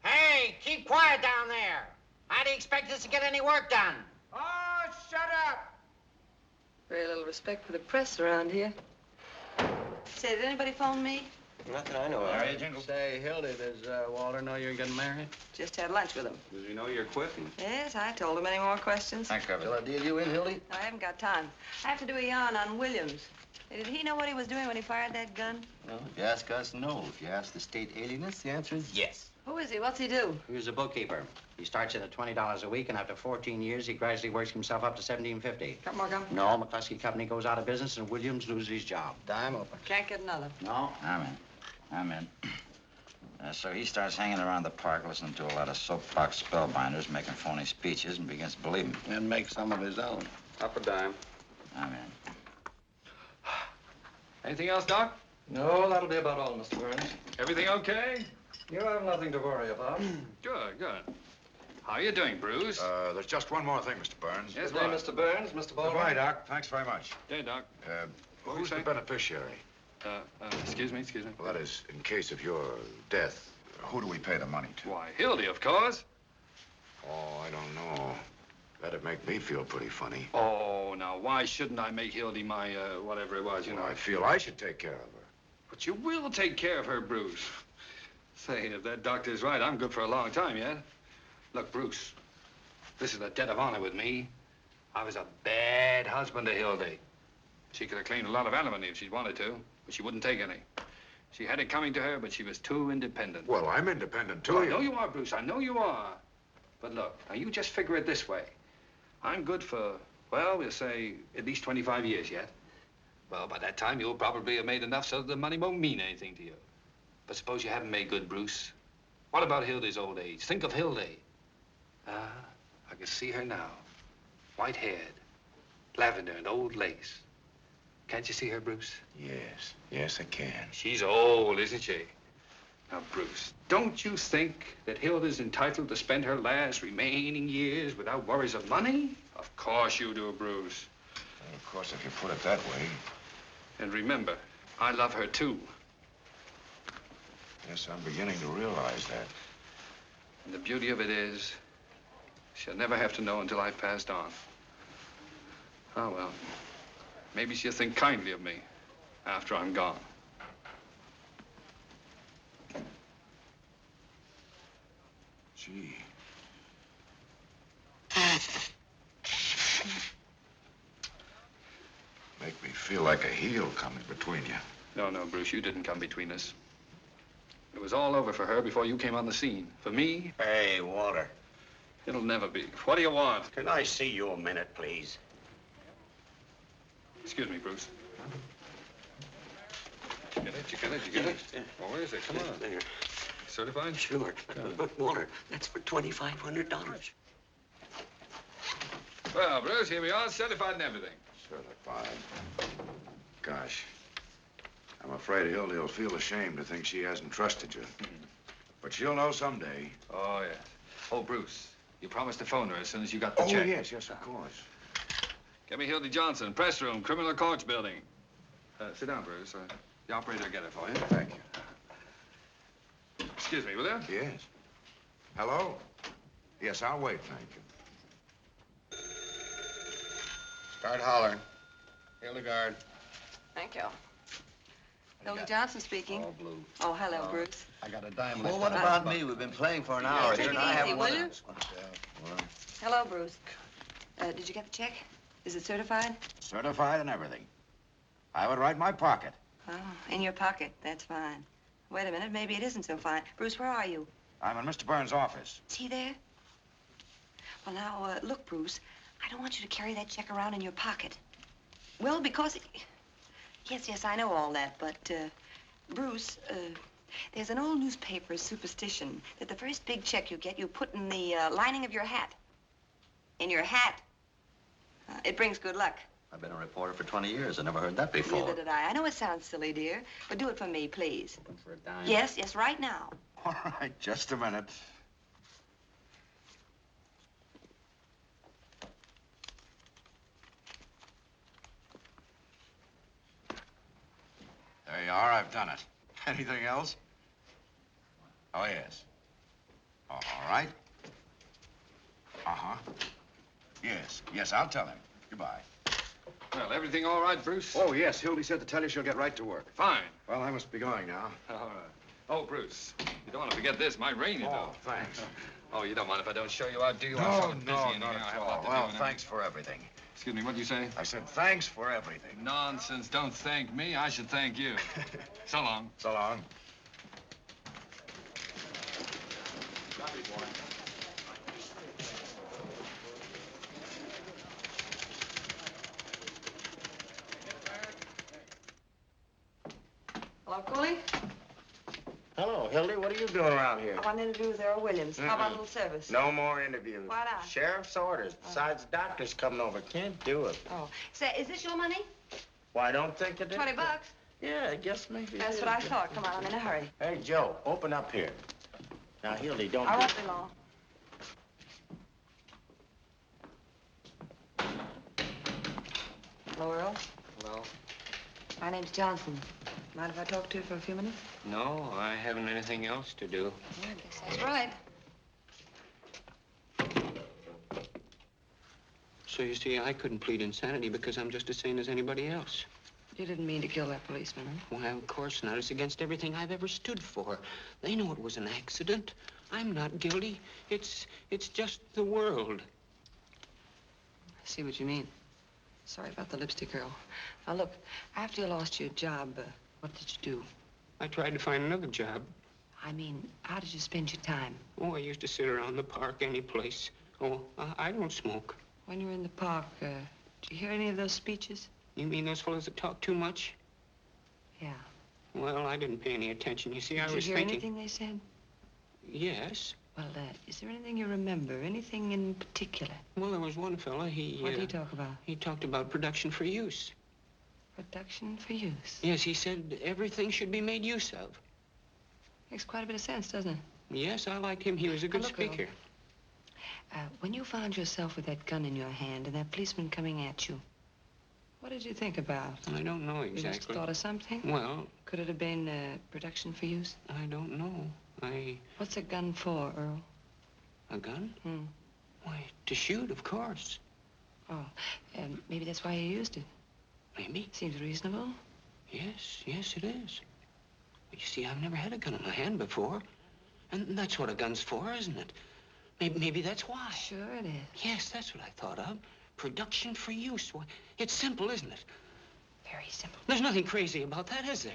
Hey, keep quiet down there. How do you expect us to get any work done? Oh, shut up! Very little respect for the press around here. Say, did anybody phone me? Not that I know of. Are you, Jingle? Say, Hildy, does Walter know you're getting married? Just had lunch with him. Does he know you're quitting? Yes, I told him. Any more questions? Thank Shall I deal you in, Hildy? I haven't got time. I have to do a yarn on Williams. Hey, did he know what he was doing when he fired that gun? No. If you ask us, no. If you ask the state alienist, the answer is yes. Who is he? What's he do? He was a bookkeeper. He starts in at $20 a week, and after 14 years, he gradually works himself up to $17.50. Got more gum? No, McCluskey Company goes out of business, and Williams loses his job. Dime open. Can't get another. No, I'm in. So he starts hanging around the park listening to a lot of soapbox spellbinders making phony speeches and begins to believe them. And make some of his own. Up a dime. I'm in. Anything else, Doc? No, that'll be about all, Mr. Burns. Everything okay? You have nothing to worry about. Good, good. How you doing, Bruce? There's just one more thing, Mr. Burns. Yes, Good day, what? Mr. Burns, Mr. Baldwin. Goodbye, Doc. Thanks very much. Hey, Doc. What Who's were the you saying? beneficiary? Excuse me. Well, that is, in case of your death, who do we pay the money to? Why, Hildy, of course. Oh, I don't know. That'd make me feel pretty funny. Oh, now, why shouldn't I make Hildy my, whatever it was, you know? I feel I should take care of her. But you will take care of her, Bruce. Say, if that doctor's right, I'm good for a long time yet. Look, Bruce, this is a debt of honor with me. I was a bad husband to Hildy. She could have claimed a lot of alimony if she'd wanted to, but she wouldn't take any. She had it coming to her, but she was too independent. Well, I'm independent, too. Well, I know you are, Bruce. I know you are. But look, now you just figure it this way. I'm good for, well, we'll say at least 25 years yet. Well, by that time, you'll probably have made enough so that the money won't mean anything to you. But suppose you haven't made good, Bruce. What about Hildy's old age? Think of Hildy. I can see her now. White-haired, lavender and old lace. Can't you see her, Bruce? Yes, I can. She's old, isn't she? Now, Bruce, don't you think that Hilda's entitled to spend her last remaining years without worries of money? Of course you do, Bruce. Well, of course, if you put it that way. And remember, I love her, too. Yes, I'm beginning to realize that. And the beauty of it is, she'll never have to know until I've passed on. Oh, well, maybe she'll think kindly of me after I'm gone. Gee. Make me feel like a heel coming between you. No, Bruce, you didn't come between us. It was all over for her before you came on the scene. For me, Hey, Walter, it'll never be. What do you want? can I see you a minute, please? Excuse me, Bruce. You get it? Well, where is it? Come on. There. Certified? Sure. But, Walter, that's for $2,500. Well, Bruce, here we are, certified and everything. Certified. Gosh. I'm afraid Hildy will feel ashamed to think she hasn't trusted you. But she'll know someday. Oh, yes. Oh, Bruce, you promised to phone her as soon as you got the Oh, check. yes, of course. Get me Hildy Johnson, press room, criminal courts building. Sit down, Bruce. The operator will get it for you. Thank you. Excuse me, will you? Yes. Hello? Yes, I'll wait, thank you. Start hollering. Hildegard. Thank you. Hildy Johnson speaking. All blue. Oh, hello, Bruce. I got a dime Well, left. what about me? We've been playing for an hour take here, it and I easy, haven't will won you? this one. Hello, Bruce. Did you get the check? Is it certified? Certified and everything. I have it right in my pocket. Oh, in your pocket. That's fine. Wait a minute. Maybe it isn't so fine. Bruce, where are you? I'm in Mr. Burns' office. Is he there? Well, now, look, Bruce. I don't want you to carry that check around in your pocket. Well, because... Yes, I know all that, but, Bruce, there's an old newspaper superstition that the first big check you get, you put in the lining of your hat. In your hat. It brings good luck. I've been a reporter for 20 years. I never heard that before. Neither did I. I know it sounds silly, dear, but do it for me, please. For a dime. Yes, right now. All right, just a minute. There you are, I've done it. Anything else? Oh, yes. All right. Uh-huh. Yes, I'll tell him. Goodbye. Well, everything all right, Bruce? Oh, yes, Hildy said to tell you she'll get right to work. Fine. Well, I must be going now. All right. Oh, Bruce, you don't want to forget this. Might rain, you know. Oh, thanks. Oh, you don't mind if I don't show you out, do you? No, I'm sort of no, busy not anyhow. I at have a lot all. to Well, do. thanks for everything. Excuse me, what'd you say? I said thanks for everything. Nonsense. Don't thank me. I should thank you. So long. So long. Hello, Cooley? Hello, Hildy. What are you doing around here? I want to interview with Earl Williams. How about a little service? No more interviews. Why not? Sheriff's orders. Besides, the doctor's coming over. Can't do it. Oh. Say, is this your money? Well, I don't think it is. $20. Yeah, I guess maybe. That's what I thought. Come on, I'm in a hurry. Hey, Joe, open up here. Now, Hildy, don't. I won't be long. Hello, Earl. Hello? My name's Johnson. Mind if I talk to you for a few minutes? No, I haven't anything else to do. Yeah, I guess that's right. So you see, I couldn't plead insanity because I'm just as sane as anybody else. You didn't mean to kill that policeman, huh? Why, of course not. It's against everything I've ever stood for. They know it was an accident. I'm not guilty. It's just the world. I see what you mean. Sorry about the lipstick, Earl. Now, look, after you lost your job, what did you do? I tried to find another job. I mean, how did you spend your time? Oh, I used to sit around the park any place. Oh, I don't smoke. When you were in the park, did you hear any of those speeches? You mean those fellows that talk too much? Yeah. Well, I didn't pay any attention. You see, I Did was you hear thinking... anything they said? Yes. Well, is there anything you remember? Anything in particular? Well, there was one fella, What did he talk about? He talked about production for use. Production for use. Yes, he said everything should be made use of. Makes quite a bit of sense, doesn't it? Yes, I liked him. He was a good Now, look, Earl. speaker. When you found yourself with that gun in your hand and that policeman coming at you, what did you think about? I don't know You must have exactly. thought of something? Well, Could it have been production for use? I don't know. What's a gun for, Earl? A gun? Hmm. Why, to shoot, of course. Oh, maybe that's why you used it. Maybe. Seems reasonable. Yes, it is. You see, I've never had a gun in my hand before. And that's what a gun's for, isn't it? Maybe that's why. Sure it is. Yes, that's what I thought of. Production for use. Why, it's simple, isn't it? Very simple. There's nothing crazy about that, is there?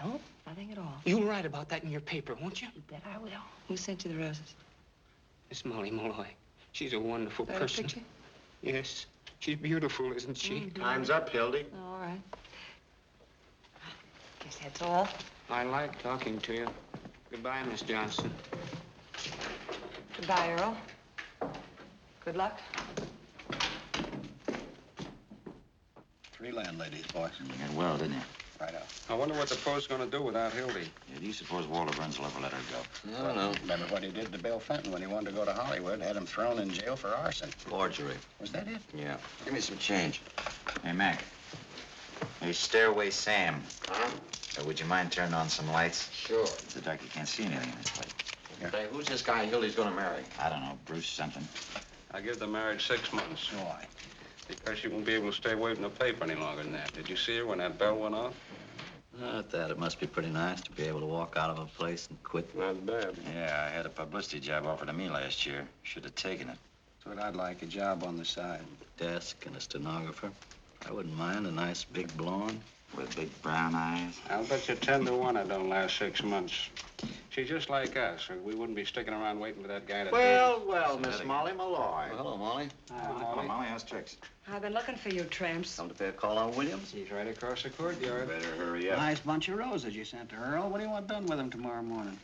No, nothing at all. You'll write about that in your paper, won't you? You bet I will. Who sent you the roses? Miss Molly Malloy. She's a wonderful That a person. picture? Yes. She's beautiful, isn't she? Time's up, Hildy. All right. Guess that's all. I like talking to you. Goodbye, Miss Johnson. Goodbye, Earl. Good luck. 3 landladies, boy. You did well, didn't you? Right out. I wonder what the post's gonna do without Hildy. Yeah, do you suppose Walter Burns will ever let her go? I don't know. Remember what he did to Bill Fenton when he wanted to go to Hollywood? Had him thrown in jail for arson. Forgery. Was that it? Yeah. Give me some change. Hey, Mac. Hey, Stairway Sam. Huh? Would you mind turning on some lights? Sure. It's so dark you can't see anything in this place. Say, who's this guy Hildy's gonna marry? I don't know, Bruce something. I give the marriage 6 months. Why? Because she won't be able to stay away from the paper any longer than that. Did you see her when that bell went off? Not that. It must be pretty nice to be able to walk out of a place and quit. Not bad. Yeah, I had a publicity job offered to me last year. Should have taken it. That's what I'd like, a job on the side. Desk and a stenographer. I woun't mind a nice big blonde. With big brown eyes. I'll bet you 10 to 1 it don't last 6 months. She's just like us, or we wouldn't be sticking around waiting for that guy to Well, Miss Molly Malloy. Well, hello, Molly. Hello, Molly. How's tricks? I've been looking for you, tramps. Come to pay a call on Williams? He's right across the courtyard. Better hurry up. Nice bunch of roses you sent to Earl. What do you want done with them tomorrow morning?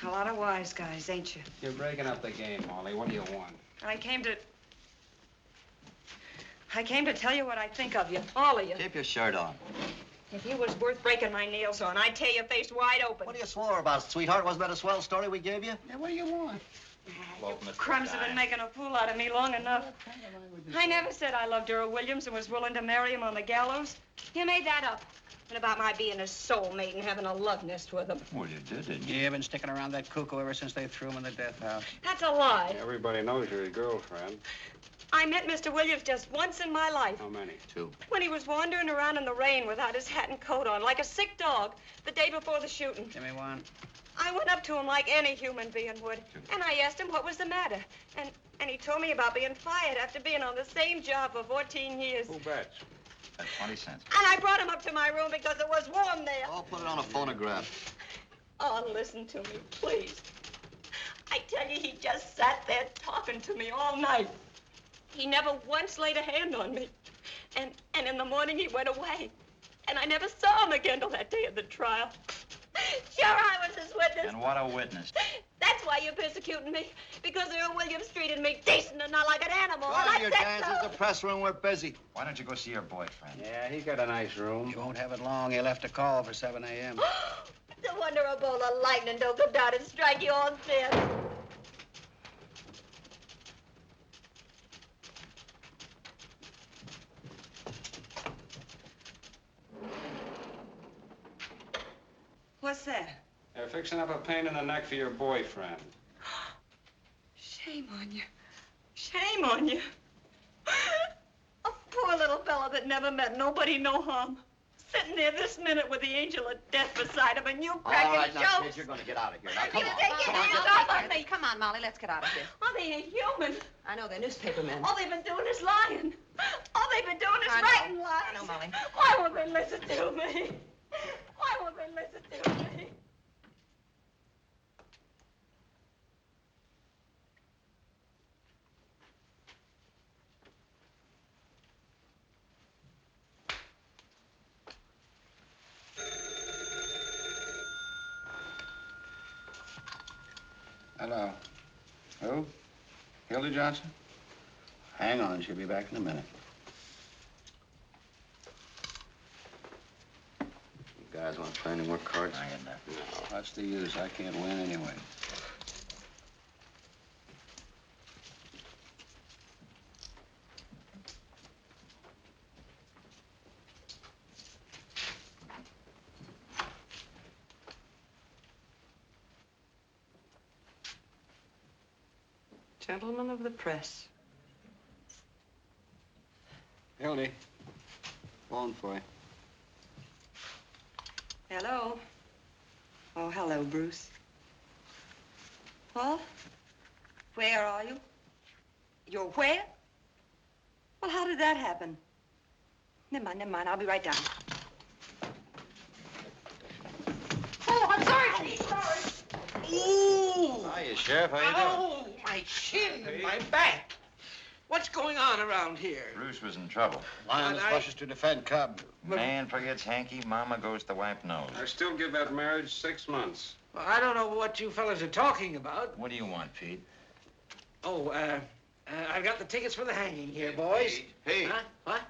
A lot of wise guys, ain't you? You're breaking up the game, Molly. What do you want? I came to tell you what I think of you, all of you. Keep your shirt on. If you was worth breaking my nails on, I'd tear your face wide open. What are you swore about, sweetheart? Wasn't that a swell story we gave you? Yeah, what do you want? Crumbs have been making a fool out of me long enough. I never said I loved Earl Williams and was willing to marry him on the gallows. You made that up. And about my being his soulmate and having a love nest with him. Well, you did, didn't you? You've been sticking around that cuckoo ever since they threw him in the death house. That's a lie. Everybody knows you're his girlfriend. I met Mr. Williams just once in my life. How many? 2. When he was wandering around in the rain without his hat and coat on, like a sick dog, the day before the shooting. Give me one. I went up to him like any human being would, and I asked him what was the matter. And he told me about being fired after being on the same job for 14 years. Who bets? At 20 cents. And I brought him up to my room because it was warm there. I'll put it on a phonograph. Oh, listen to me, please. I tell you, he just sat there talking to me all night. He never once laid a hand on me. And in the morning, he went away. And I never saw him again till that day of the trial. Sure, I was his witness. And what a witness. That's why you're persecuting me. Because Earl Williams treated me decent and not like an animal. Go and to I your said dances. so. The press room, we're busy. Why don't you go see your boyfriend? Yeah, he's got a nice room. You won't have it long. He left a call for 7 a.m. No wonder a bolt of lightning don't come down and strike you all dead. What's that? They're fixing up a pain in the neck for your boyfriend. Shame on you. Shame on you. A poor little fellow that never meant nobody no harm. Sitting there this minute with the angel of death beside him and you cracking All right, now, jokes. kid, you're going to get out of here. Now, come You on. take your hands off of me. Come on, Molly, let's get out of here. Oh, they ain't human. I know, they're newspaper men. All they've been doing is lying. All they've been doing is I know. writing lies. I know, Molly. Why won't they listen to me? Why won't they listen to me? Hello. Who? Hildy Johnson? Hang on, she'll be back in a minute. You guys want to play any more cards? I get that. What's the use? I can't win anyway. Gentlemen of the press. Hildy, phone for you. Hello. Oh, hello, Bruce. What? Where are you? You're where? Well, how did that happen? Never mind. I'll be right down. Oh, I'm sorry. Sorry. Ooh! Hiya, Sheriff. How you doing? Oh, my shin and my back. What's going on around here? Bruce was in trouble. Lions rushes to defend Cub. Man forgets hanky, mama goes to wipe nose. I still give that marriage 6 months. Well, I don't know what you fellas are talking about. What do you want, Pete? Oh, I've got the tickets for the hanging here, boys. Pete. Huh? What?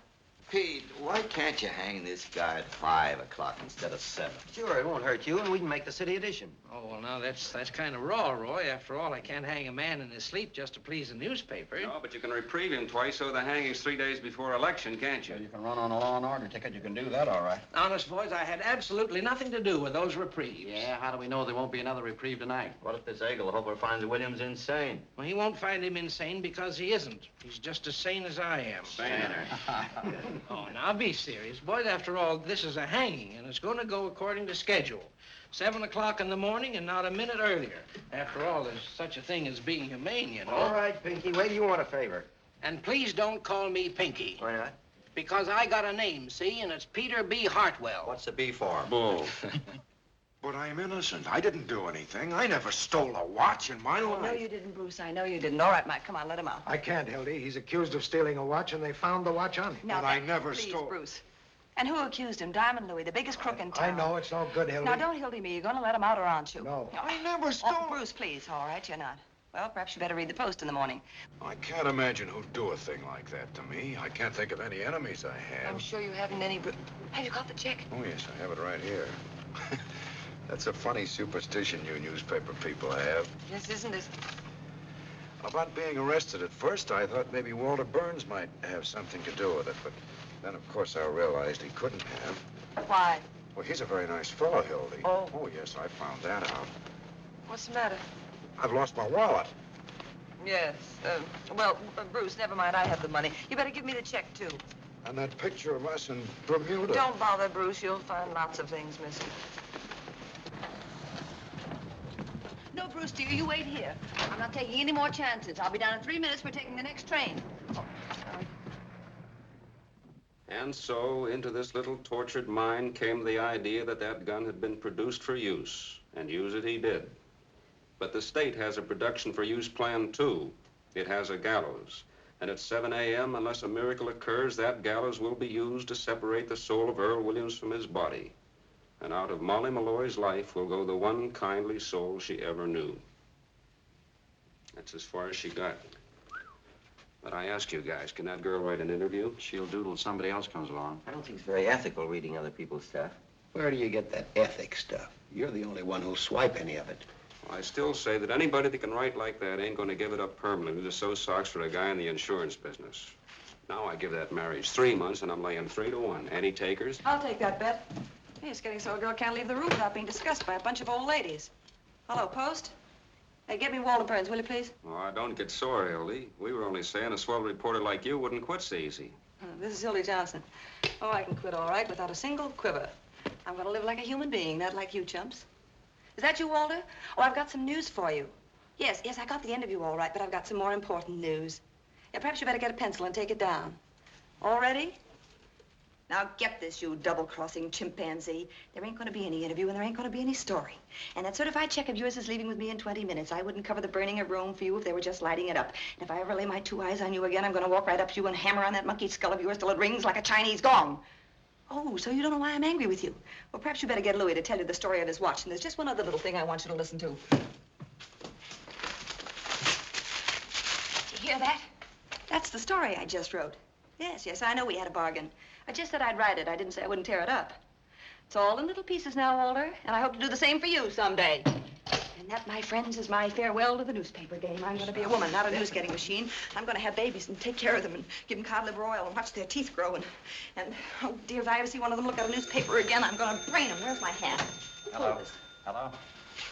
Pete, why can't you hang this guy at 5 o'clock instead of 7? Sure, it won't hurt you, and we can make the city edition. Oh, well, now, that's kind of raw, Roy. After all, I can't hang a man in his sleep just to please the newspaper. No, but you can reprieve him twice, so the hanging's 3 days before election, can't you? Well, you can run on a law and order ticket. You can do that, all right. Honest, boys, I had absolutely nothing to do with those reprieves. Yeah, how do we know there won't be another reprieve tonight? What if this Eaglehopper finds Williams insane? Well, he won't find him insane because he isn't. He's just as sane as I am. Saner. Oh, now, be serious. Boys, after all, this is a hanging, and it's going to go according to schedule. 7 o'clock in the morning and not a minute earlier. After all, there's such a thing as being humane, you know. All right, Pinky, wait till you want a favor. And please don't call me Pinky. Why not? Because I got a name, see, and it's Peter B. Hartwell. What's the B for? Bull. But I'm innocent. I didn't do anything. I never stole a watch in my life. No, you didn't, Bruce. I know you didn't. All right, Mike, come on, let him out. I can't, Hildy. He's accused of stealing a watch, and they found the watch on him. Now, But I never please, stole. Bruce. And who accused him? Diamond Louis, the biggest crook in town. I know. It's no good, Hildy. Now, don't Hildy me. You're going to let him out, or aren't you? No. I never stole. Oh, Bruce, please. All right, you're not. Well, perhaps you better read the Post in the morning. I can't imagine who'd do a thing like that to me. I can't think of any enemies I have. I'm sure you haven't any... Have you got the check? Oh, yes, I have it right here. That's a funny superstition you newspaper people have. Yes, isn't it? About being arrested at first, I thought maybe Walter Burns might have something to do with it, but then, of course, I realized he couldn't have. Why? Well, he's a very nice fellow, Hildy. Oh. Oh, yes, I found that out. What's the matter? I've lost my wallet. Yes. Well, Bruce, never mind. I have the money. You better give me the check, too. And that picture of us in Bermuda. Don't bother, Bruce. You'll find lots of things missing. No, Bruce, dear, you wait here. I'm not taking any more chances. I'll be down in 3 minutes. We're taking the next train. Oh, sorry. And so, into this little tortured mind came the idea that that gun had been produced for use, and use it he did. But the state has a production for use plan, too. It has a gallows. And at 7 a.m., unless a miracle occurs, that gallows will be used to separate the soul of Earl Williams from his body. And out of Molly Malloy's life will go the one kindly soul she ever knew. That's as far as she got. But I ask you guys, can that girl write an interview? She'll doodle if somebody else comes along. I don't think it's very ethical reading other people's stuff. Where do you get that ethics stuff? You're the only one who'll swipe any of it. I still say that anybody that can write like that ain't going to give it up permanently to sew socks for a guy in the insurance business. Now I give that marriage 3 months, and I'm laying 3 to 1. Any takers? I'll take that bet. Hey, it's getting so a girl can't leave the room without being discussed by a bunch of old ladies. Hello, Post. Hey, get me Walter Burns, will you, please? Oh, don't get sore, Hildy. We were only saying a swell reporter like you wouldn't quit so easy. This is Hildy Johnson. Oh, I can quit all right without a single quiver. I'm going to live like a human being, not like you chumps. Is that you, Walter? Oh, I've got some news for you. Yes, I got the interview all right, but I've got some more important news. Yeah, perhaps you better get a pencil and take it down. All ready? Now get this, you double-crossing chimpanzee. There ain't going to be any interview, and there ain't going to be any story. And that certified check of yours is leaving with me in 20 minutes. I wouldn't cover the burning of Rome for you if they were just lighting it up. And if I ever lay my 2 eyes on you again, I'm going to walk right up to you and hammer on that monkey skull of yours till it rings like a Chinese gong. Oh, so you don't know why I'm angry with you? Well, perhaps you better get Louis to tell you the story of his watch. And there's just one other little thing I want you to listen to. You hear that? That's the story I just wrote. Yes, I know we had a bargain. I just said I'd write it. I didn't say I wouldn't tear it up. It's all in little pieces now, Walter, and I hope to do the same for you someday. And that, my friends, is my farewell to the newspaper game. I'm going to be a woman, not a news-getting machine. I'm going to have babies and take care of them and give them cod liver oil and watch their teeth grow. And oh, dear, if I ever see one of them look at a newspaper again, I'm going to brain them. Where's my hat? Hello. Hello?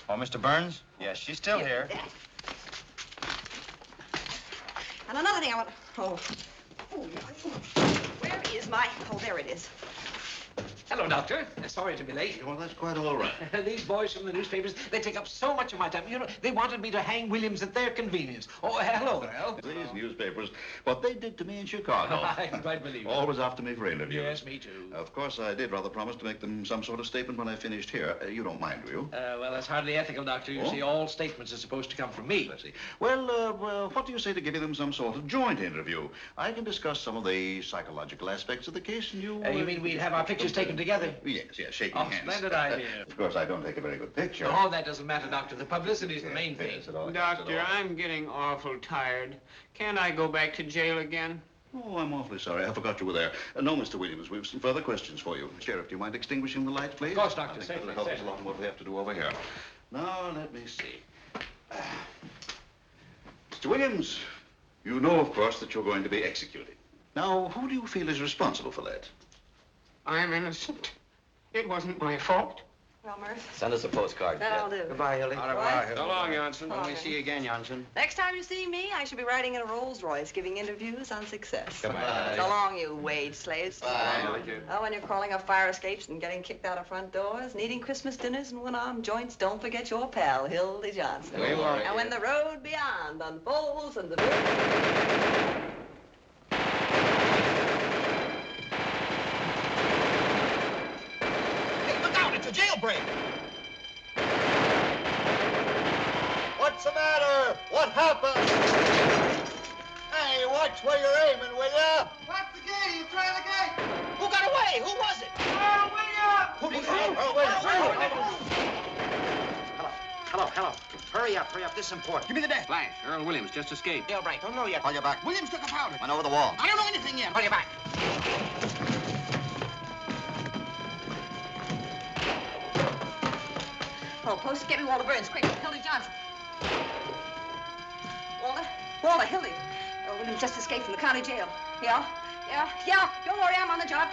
Oh, Mr. Burns? Yes, she's still here. And another thing I want to... Oh, where is my... Oh, there it is. Hello, Doctor. Sorry to be late. Well, that's quite all right. These boys from the newspapers, they take up so much of my time. You know, they wanted me to hang Williams at their convenience. Oh, hello, Al. These newspapers, what they did to me in Chicago. I can quite believe it. Always after me for interviews. Yes, me too. Of course, I did rather promise to make them some sort of statement when I finished here. You don't mind, do you? Well, that's hardly ethical, Doctor. You see, all statements are supposed to come from me. I see. Well, what do you say to giving them some sort of joint interview? I can discuss some of the psychological aspects of the case, and you... You mean we'd have our pictures taken together? Yes, shaking hands. Splendid idea. Of course, I don't take a very good picture. Oh, that doesn't matter, Doctor. The publicity's the main thing. Doctor, I'm getting awful tired. Can't I go back to jail again? Oh, I'm awfully sorry. I forgot you were there. No, Mr. Williams, we've some further questions for you. Sheriff, do you mind extinguishing the lights, please? Of course, Doctor. I think Safely, that'll help us safely. along what we have to do over here. Now, let me see. Mr. Williams, you know, of course, that you're going to be executed. Now, who do you feel is responsible for that? I'm innocent. It wasn't my fault. Well, Murph, Send us a postcard. that'll do. Goodbye, Hildy. Au revoir, So long, Johnson. When we see you again, Johnson. Next time you see me, I shall be riding in a Rolls Royce, giving interviews on success. Goodbye. So long, you wage slaves. Bye. Oh, when you're crawling up fire escapes and getting kicked out of front doors, and eating Christmas dinners and one-armed joints, don't forget your pal, Hildy Johnson. We won't. And when the road beyond unfolds and the... Hey, look out! It's a jailbreak! What's the matter? What happened? Hey, watch where you're aiming, will ya? What's the gate? You trying the gate? Who got away? Who was it? Oh, William! Who did you Hello. Hurry up. This is important. Give me the desk. Flash, Earl Williams just escaped. Jailbreak. Don't know yet. Call you back. Williams took a powder. Went over the wall. I don't know anything yet. Call you back. Oh, post, get me Walter Burns, quick. Hildy Johnson. Walter, Hildy. Oh, Williams just escaped from the county jail. Yeah. Don't worry, I'm on the job.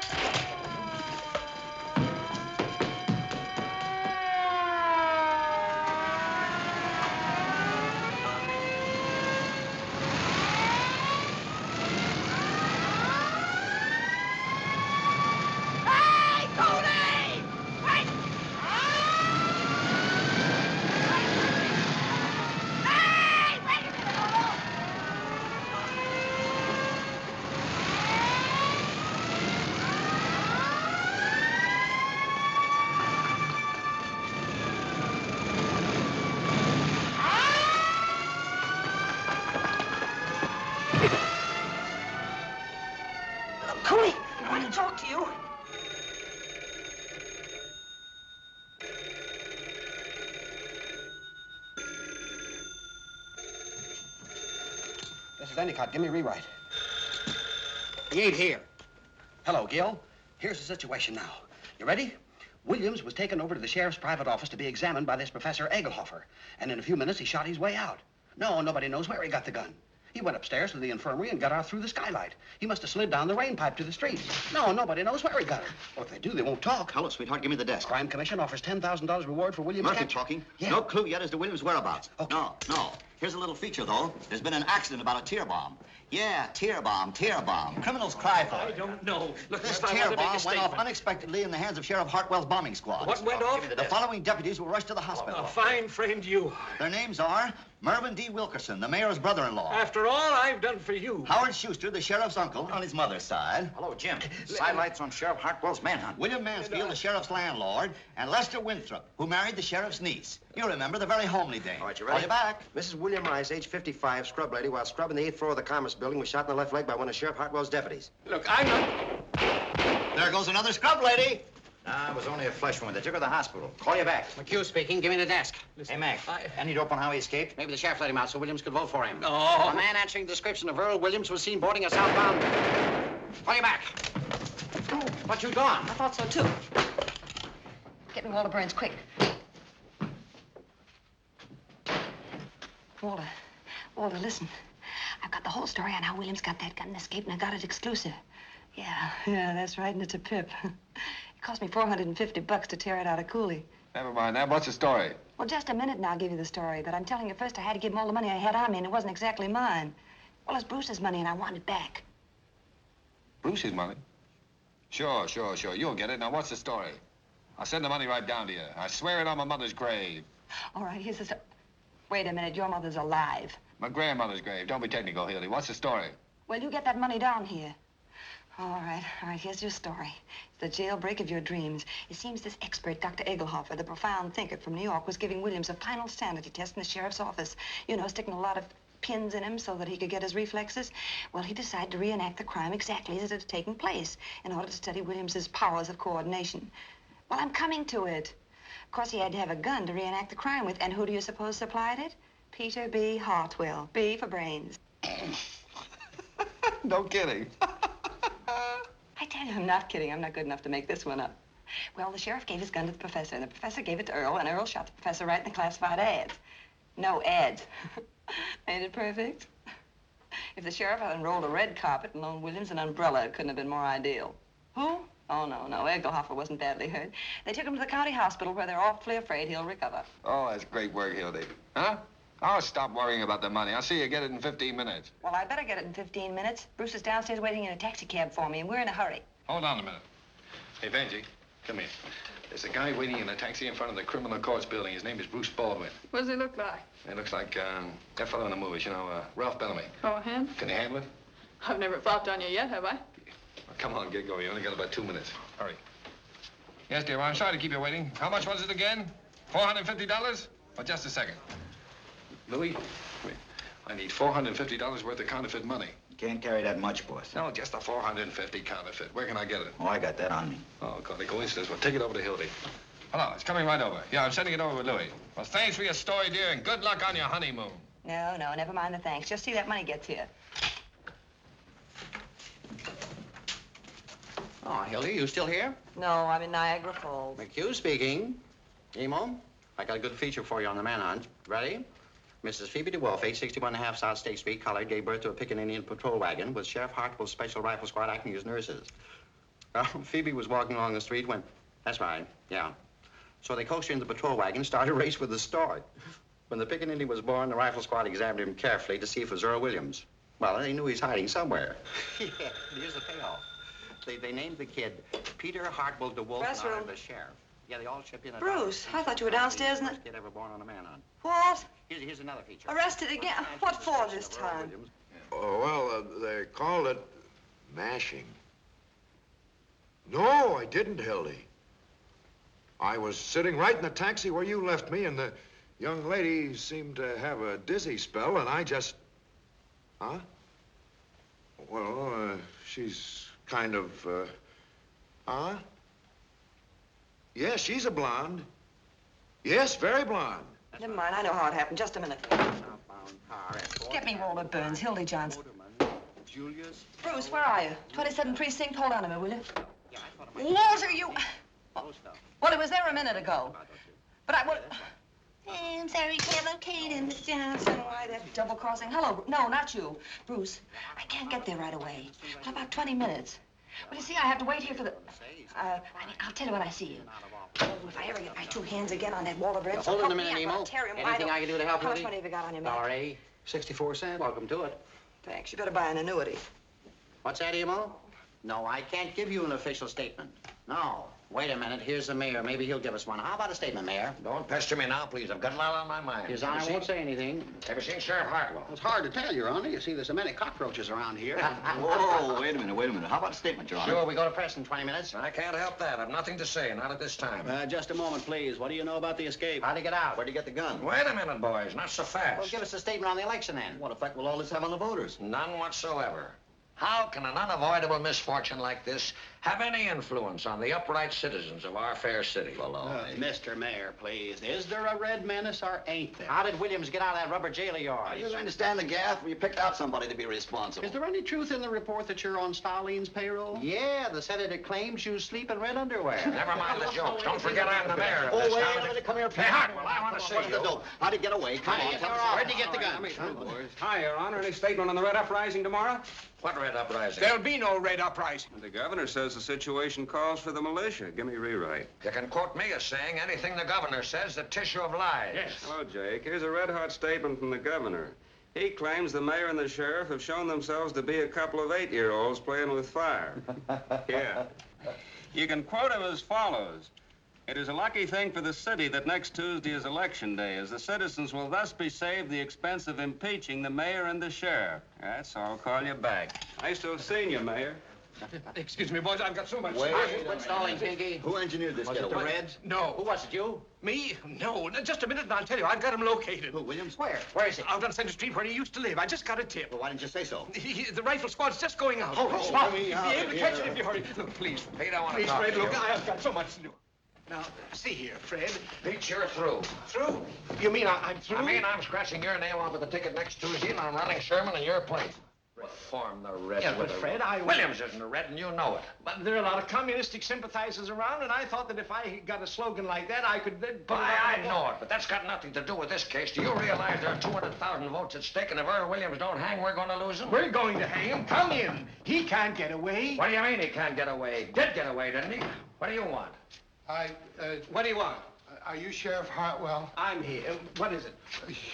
Hey, Tony! Wait! Hey, wait a minute! Tony, I want to talk to you. This is Endicott. Give me a rewrite. He ain't here. Hello, Gil. Here's the situation now. You ready? Williams was taken over to the sheriff's private office to be examined by this Professor Egelhofer. And in a few minutes, he shot his way out. No, nobody knows where he got the gun. He went upstairs to the infirmary and got out through the skylight. He must have slid down the rain pipe to the street. No, nobody knows where he got it. Or if they do, they won't talk. Hello, sweetheart. Give me the desk. Crime Commission offers $10,000 reward for Williams' Murphy capture. talking. Yeah. No clue yet as to Williams' whereabouts. Okay. No. Here's a little feature, though. There's been an accident about a tear bomb. Yeah, tear bomb. Criminals cry for it. I don't know. Look, This if I tear want to make a bomb went off statement. unexpectedly in the hands of Sheriff Hartwell's bombing squad. What went off? The following deputies were rushed to the hospital. A fine friend you are. Their names are Mervyn D. Wilkerson, the mayor's brother-in-law. After all I've done for you. Howard Schuster, the sheriff's uncle, on his mother's side. Hello, Jim. Sidelights on Sheriff Hartwell's manhunt. William Mansfield, the sheriff's landlord, and Lester Winthrop, who married the sheriff's niece. You remember, the very homely dame. All right, you Call ready? you back. Mrs. William Rice, age 55, scrub lady, while scrubbing the 8th floor of the Commerce Building, was shot in the left leg by one of Sheriff Hartwell's deputies. Look, I'm not... There goes another scrub lady. Nah, it was only a flesh wound. They took her to the hospital. Call you back. McHugh speaking. Give me the desk. Hey, Mac. Any dope on how he escaped? Maybe the sheriff let him out so Williams could vote for him. The man answering the description of Earl Williams was seen boarding a southbound. Call you back. But you'd gone. I thought so, too. Get me Walter Burns, quick. Walter, listen. I've got the whole story on how Williams got that gun and escaped, and I got it exclusive. Yeah, that's right, and it's a pip. It cost me $450 to tear it out of Cooley. Never mind that. What's the story? Well, just a minute and I'll give you the story. But I'm telling you first, I had to give him all the money I had on me, and it wasn't exactly mine. Well, it's Bruce's money, and I want it back. Bruce's money? Sure. You'll get it. Now, what's the story? I'll send the money right down to you. I swear it on my mother's grave. All right, here's the... Wait a minute, your mother's alive. My grandmother's grave. Don't be technical, Hildy. What's the story? Well, you get that money down here. All right, here's your story. It's the jailbreak of your dreams. It seems this expert, Dr. Egelhofer, the profound thinker from New York, was giving Williams a final sanity test in the sheriff's office. You know, sticking a lot of pins in him so that he could get his reflexes. Well, he decided to reenact the crime exactly as it had taken place in order to study Williams's powers of coordination. Well, I'm coming to it. Of course, he had to have a gun to reenact the crime with, and who do you suppose supplied it? Peter B. Hartwell. B for brains. No kidding. I tell you, I'm not kidding. I'm not good enough to make this one up. Well, the sheriff gave his gun to the professor, and the professor gave it to Earl, and Earl shot the professor right in the classified ads. No ads. Ain't it perfect? If the sheriff had unrolled a red carpet and loaned Williams an umbrella, it couldn't have been more ideal. Who? Oh, no. Egelhofer wasn't badly hurt. They took him to the county hospital where they're awfully afraid he'll recover. Oh, that's great work, Hildy. Huh? I'll stop worrying about the money. I'll see you get it in 15 minutes. Well, I better get it in 15 minutes. Bruce is downstairs waiting in a taxi cab for me, and we're in a hurry. Hold on a minute. Hey, Benji, come here. There's a guy waiting in a taxi in front of the criminal courts building. His name is Bruce Baldwin. What does he look like? He looks like that fellow in the movies, Ralph Bellamy. Oh, him? Can you handle it? I've never flopped on you yet, have I? Well, come on, get going. You only got about 2 minutes. Hurry. Yes, dear, I'm sorry to keep you waiting. How much was it again? $450? Oh, just a second. Louis, wait. I need $450 worth of counterfeit money. Can't carry that much, boss. No, just a $450 counterfeit. Where can I get it? Oh, I got that on me. Oh, golly coincidence. Well, take it over to Hildy. Hello, it's coming right over. Yeah, I'm sending it over with Louis. Well, thanks for your story, dear, and good luck on your honeymoon. No, never mind the thanks. Just see that money gets here. Oh, Hildy, you still here? No, I'm in Niagara Falls. McHugh speaking. Emo, I got a good feature for you on the manhunt. Ready? Mrs. Phoebe DeWolf, 861.5 South State Street, Collard, gave birth to a picking Indian patrol wagon with Sheriff Hartwell's Special Rifle Squad acting as nurses. Well, Phoebe was walking along the street when... That's right, yeah. So they coaxed her in the patrol wagon, started a race with the start. When the picking Indian was born, the rifle squad examined him carefully to see if it was Earl Williams. Well, they knew he's hiding somewhere. Yeah, here's the payoff. They named the kid Peter Hartwell DeWolf, and the sheriff. Yeah, they all chipped in. Bruce, I thought you were downstairs in the... Kid ever born on a manhunt. What? Here's another feature. Arrested again? What for this time? Oh, well, they called it mashing. No, I didn't, Hildy. I was sitting right in the taxi where you left me, and the young lady seemed to have a dizzy spell, and I just... Huh? Well, she's kind of, Huh? Yes, she's a blonde. Yes, very blonde. Never mind, I know how it happened. Just a minute. Get me Walter Burns, Hildy Johnson. Julius. Bruce, where are you? 27 Precinct. Hold on a minute, will you? Walter, you... Well, it was there a minute ago. But I... I'm sorry, locate Miss Johnson. Why, that double crossing? Hello. No, not you. Bruce, I can't get there right away. Well, about 20 minutes. Well, you see, I have to wait here for the... I'll tell you when I see you. Oh, if I ever get my two hands again on that Walter Burns... Hold on a minute, Emo. Anything I can do to help you? How much money have you got on your man? $1.80, 64 cents. Welcome to it. Thanks. You better buy an annuity. What's that, Emo? No, I can't give you an official statement. No. Wait a minute. Here's the mayor. Maybe he'll give us one. How about a statement, Mayor? Don't pester me now, please. I've got a lot on my mind. His Honor won't say anything. Ever seen Sheriff Hartwell? It's hard to tell, Your Honor. You see, there's so many cockroaches around here. Whoa, wait a minute. How about a statement, Your Honor? Sure, we go to press in 20 minutes. I can't help that. I've nothing to say, not at this time. Just a moment, please. What do you know about the escape? How'd he get out? Where'd he get the gun? Wait a minute, boys. Not so fast. Well, give us a statement on the election, then. What effect will all this have on the voters? None whatsoever. How can an unavoidable misfortune like this have any influence on the upright citizens of our fair city? Mr. Mayor, please. Is there a red menace or ain't there? How did Williams get out of that rubber jail of yours? You understand the gaff? You picked out somebody to be responsible. Is there any truth in the report that you're on Stalin's payroll? Yeah, the senator claims you sleep in red underwear. Never mind the jokes. Don't forget I'm the mayor of this town. Come here, Hey, Hartwell, I want to see you. How'd he get away? Come on, tell us. Where'd he get the gun? Hi, Your Honor. Any statement on the Red Uprising tomorrow? What red uprising? There'll be no red uprising. The governor says the situation calls for the militia. Give me a rewrite. You can quote me as saying anything the governor says, the tissue of lies. Yes. Hello, Jake. Here's a red-hot statement from the governor. He claims the mayor and the sheriff have shown themselves to be a couple of 8-year-olds playing with fire. Yeah. You can quote him as follows. It is a lucky thing for the city that next Tuesday is election day, as the citizens will thus be saved the expense of impeaching the mayor and the sheriff. That's all. I'll call you back. Nice to have seen you, Mayor. Excuse me, boys, I've got so much... Quit stalling, Pinky. Who engineered this Was it the getaway? Reds? No. Who was it, you? Me? No. Just a minute and I'll tell you. I've got him located. Who, Williams? Where? Where is he? Out on Center Street where he used to live. I just got a tip. Well, why didn't you say so? The rifle squad's just going out. Stop. You'll be able to catch it if you hurry. Look, please. Hey, don't want to Please, talk Fred, to you. look, I've got so much to do. Now, see here, Fred. Pete, you're through. Through? You mean I'm through? I mean, I'm scratching your name off with the ticket next Tuesday, and I'm running Sherman in your place. form the Red Yeah, but with a Fred, Red. Williams isn't a Red, and you know it. But there are a lot of communistic sympathizers around, and I thought that if I got a slogan like that, I could then put it on I the know it, but that's got nothing to do with this case. Do you realize there are 200,000 votes at stake, and if Earl Williams don't hang, we're going to lose him? We're going to hang him. Come in. He can't get away. What do you mean he can't get away? Did get away, didn't he? What do you want? What do you want? Are you Sheriff Hartwell? I'm here. What is it?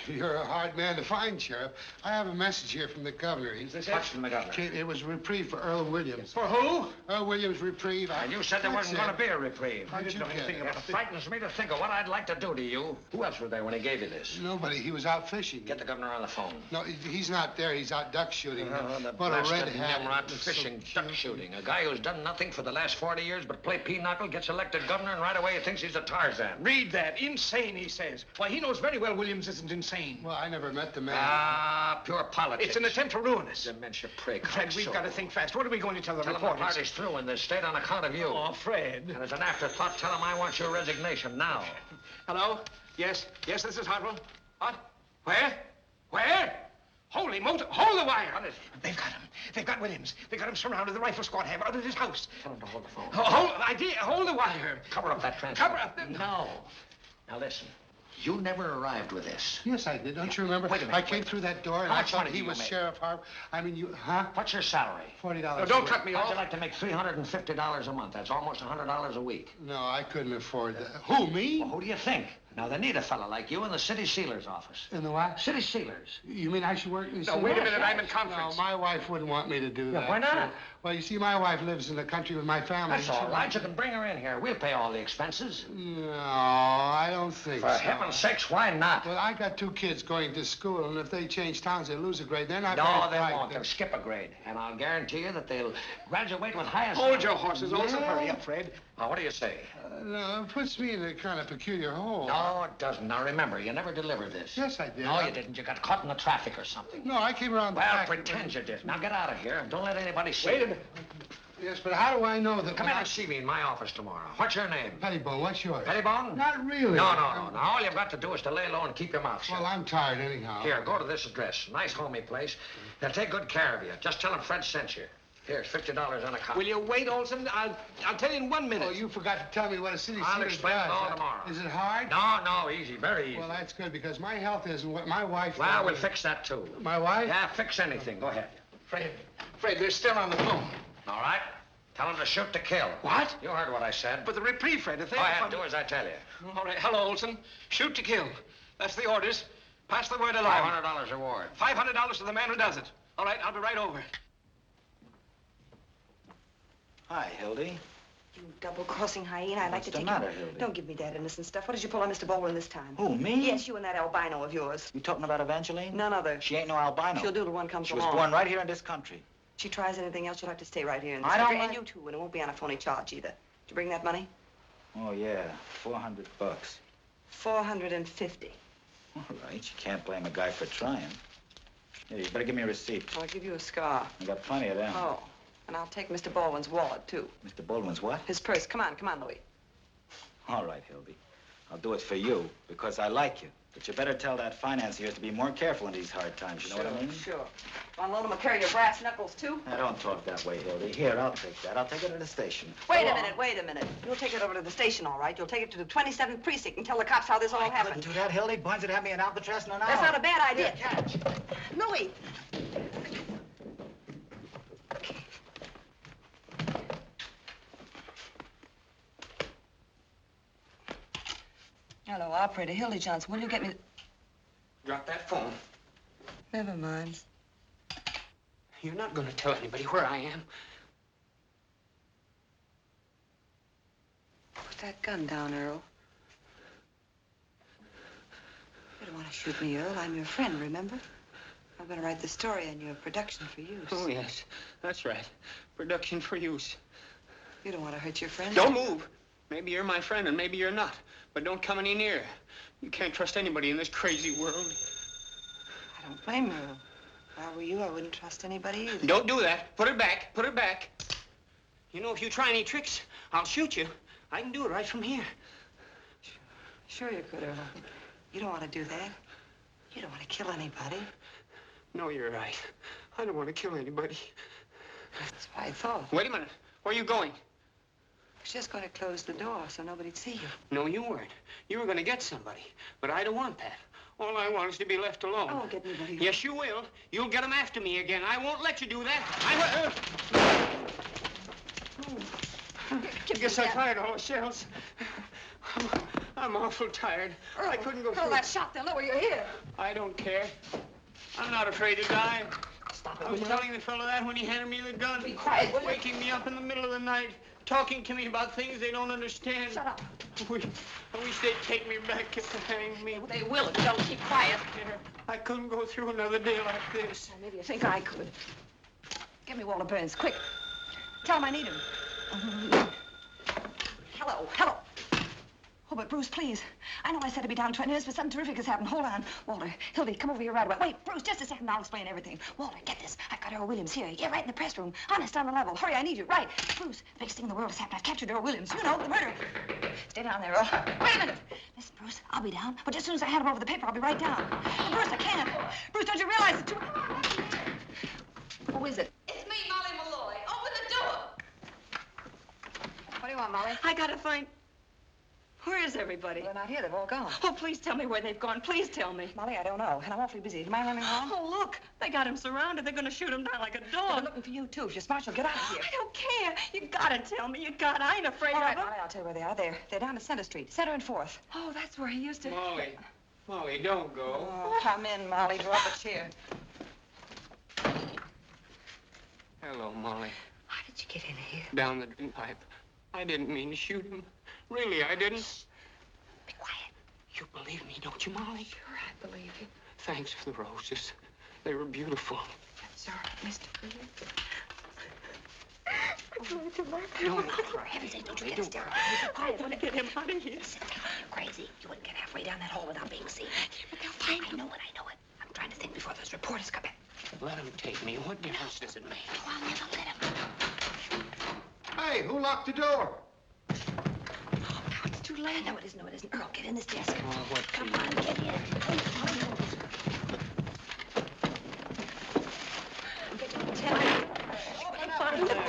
You're a hard man to find, Sheriff. I have a message here from the governor. Is this What's from the governor? It was reprieve for Earl Williams. For who? Earl Williams reprieve. And you said there wasn't going to be a reprieve. How'd you get it? It frightens me to think of what I'd like to do to you. Who else was there when he gave you this? Nobody. He was out fishing. Get the governor on the phone. No, he's not there. He's out duck shooting. The What a red blasted hat. Nimrod fishing, duck shooting. A guy who's done nothing for the last 40 years but play pinochle gets elected governor, and right away he thinks he's a Tarzan. Read that. Insane, he says. Why, he knows very well Williams isn't insane. Well, I never met the man. Ah, pure politics. It's an attempt to ruin us. Dementia pray. Fred, we've got to think fast. What are we going to tell the Tell him reporters? the party's through in this state on account of you. Oh, Fred. And as an afterthought, tell him I want your resignation now. Hello? Yes, this is Hartwell. What? Where? Where? Holy motor! Hold the wire! What is it? They've got him. They've got Williams. They've got him surrounded. The rifle squad have out at his house. Tell him to hold the phone. Hold the wire. Cover up that transfer. Cover up the... No. Now listen. You never arrived with this. Yes, I did. Don't you remember? Wait a minute, I came through that door and How I much thought money he do you was make? Sheriff Harp. I mean, you, huh? What's your salary? $40. No, don't cut me How'd off. you like to make $350 a month? That's almost $100 a week. No, I couldn't afford that. Who, me? Well, who do you think? Now, they need a fella like you in the city sealer's office. In the what? City sealers. You mean I should work in the No, city? wait a minute. I'm in conference. No, my wife wouldn't want me to do that. why not? Well, you see, my wife lives in the country with my family. That's all right. You can bring her in here. We'll pay all the expenses. No, I don't think For so. heaven's sakes, why not? Well, I got 2 kids going to school, and if they change towns, they lose a grade. They're not No, very they bright. won't. They'll skip a grade. And I'll guarantee you that they'll graduate with highest... Hold your horses, Olson. Hurry up, Fred. Now, what do you say? No, it puts me in a kind of peculiar hole. No, it doesn't. Now, remember, you never delivered this. Yes, I did. No, you didn't. You got caught in the traffic or something. No, I came around the Well, back. pretend you did. Now, get out of here. Don't let anybody see Wait you. a minute. Yes, but how do I know that... Come in and see me in my office tomorrow. What's your name? Pettibone, what's yours? Pettibone? Not really. No. Now, all you've got to do is to lay low and keep your mouth shut. Well, I'm tired anyhow. Here, go to this address. Nice, homey place. They'll take good care of you. Just tell them Fred sent you. Here's $50 on account. Will you wait, Olson? I'll tell you in 1 minute. Oh, you forgot to tell me what a city I'll sealer explain it does. all tomorrow. Is it hard? No, easy, very easy. Well, that's good, because my health isn't what my wife... Well, we'll fix that, too. My wife? Yeah, fix anything. Go ahead. Fred, they're still on the phone. All right. Tell them to shoot to kill. What? You heard what I said. But the reprieve, Fred, if they... Go ahead, do as I tell you. All right. Hello, Olson. Shoot to kill. That's the orders. Pass the word along. $500 reward. $500 to the man who does it. All right, I'll be right over. Hi, Hildy. You double-crossing hyena. I'd like to What's the take matter, you... Hildy? Don't give me that innocent stuff. What did you pull on Mr. Baldwin this time? Who, me? Yes, you and that albino of yours. You talking about Evangeline? None other. She ain't no albino. She'll do till one comes She was along. born right here in this country. If she tries anything else, you'll have to stay right here in this I don't country. mind. And you too, and it won't be on a phony charge either. Did you bring that money? Oh, yeah. $400. $450. All right. You can't blame a guy for trying. Here, you better give me a receipt. I'll give you a scar. I got plenty of them. Oh, and I'll take Mr. Baldwin's wallet, too. Mr. Baldwin's what? His purse. Come on, Louis. All right, Hildy. I'll do it for you because I like you. But you better tell that financier to be more careful in these hard times. You know what I mean? Sure. Want to loan him a pair of your brass knuckles, too? Now, don't talk that way, Hildy. Here, I'll take that. I'll take it to the station. Wait a minute. You'll take it over to the station, all right. You'll take it to the 27th precinct and tell the cops how this all happened. Couldn't do that, Hildy. Barnes would have me in Alcatraz in an hour. That's not a bad idea. Here, catch. Louis. Hello, operator. Hildy Johnson. Will you get me... Drop that phone. Never mind. You're not going to tell anybody where I am. Put that gun down, Earl. You don't want to shoot me, Earl. I'm your friend, remember? I'm going to write the story on your production for use. Oh, yes. That's right. Production for use. You don't want to hurt your friend. Don't move. Maybe you're my friend and maybe you're not. But don't come any nearer. You can't trust anybody in this crazy world. I don't blame you, Earl. If I were you, I wouldn't trust anybody either. Don't do that. Put it back. Put it back. You know, if you try any tricks, I'll shoot you. I can do it right from here. Sure you could, Earl. You don't want to do that. You don't want to kill anybody. No, you're right. I don't want to kill anybody. That's what I thought. Wait a minute. Where are you going? I was just going to close the door so nobody'd see you. No, you weren't. You were going to get somebody. But I don't want that. All I want is to be left alone. I won't get anybody. Yes, you will. You'll get them after me again. I won't let you do that. I guess I fired all the shells. I'm awful tired. I couldn't go through. Hurl that shot. They'll know where you're here. I don't care. I'm not afraid to die. Stop it. I was telling the fellow that when he handed me the gun. Be quiet, will you? Waking me up in the middle of the night, talking to me about things they don't understand. Shut up. I wish they'd take me back to hang me. They will if you don't keep quiet. I couldn't go through another day like this. Well, maybe you think I could. Give me Walter Burns, quick. Tell him I need him. Hello. Oh, but Bruce, please. I know I said to be down 20 minutes, but something terrific has happened. Hold on. Walter, Hildy, come over here right away. Wait, Bruce, just a second. I'll explain everything. Walter, get this. I've got Earl Williams here. Yeah, right in the press room. Honest, on the level. Hurry, I need you. Right. Bruce, the biggest thing in the world has happened. I've captured Earl Williams. You know, the murderer. Stay down there, Earl. Wait a minute. Listen, Bruce, I'll be down. But as soon as I hand him over the paper, I'll be right down. And Bruce, I can't. Bruce, don't you realize it's too... Who is it? It's me, Molly Malloy. Open the door. What do you want, Molly? I gotta find... Where is everybody? They're not here. They've all gone. Oh, please tell me where they've gone. Please tell me. Molly, I don't know. And I'm awfully busy. Do you mind running along? Oh, look. They got him surrounded. They're gonna shoot him down like a dog. They're looking for you, too. If you're smart, you'll get out of here. I don't care. You gotta tell me. You gotta. I ain't afraid All right, of them. Molly, I'll tell you where they are. They're down at Center Street. Center and 4th. Oh, that's where he used to... Molly, don't go. Oh, come in, Molly. Draw up a chair. Hello, Molly. How did you get in here? Down the drain pipe. I didn't mean to shoot him. Really, I didn't. Be quiet. You believe me, don't you, Molly? Sure, I believe you. Thanks for the roses. They were beautiful. That's all right, Mr. Williams. Don't cry. Heaven's sake, don't you get hysterical. Be quiet. I want to get him out of here. Listen, you're crazy. You wouldn't get halfway down that hall without being seen. But they'll find you. I know it. I'm trying to think before those reporters come in. Let him take me. What difference does it make? Oh, I'll never let him. Hey, who locked the door? Oh, now it's too late. No, it isn't. Earl, get in this desk. Oh, what? Come on, get in.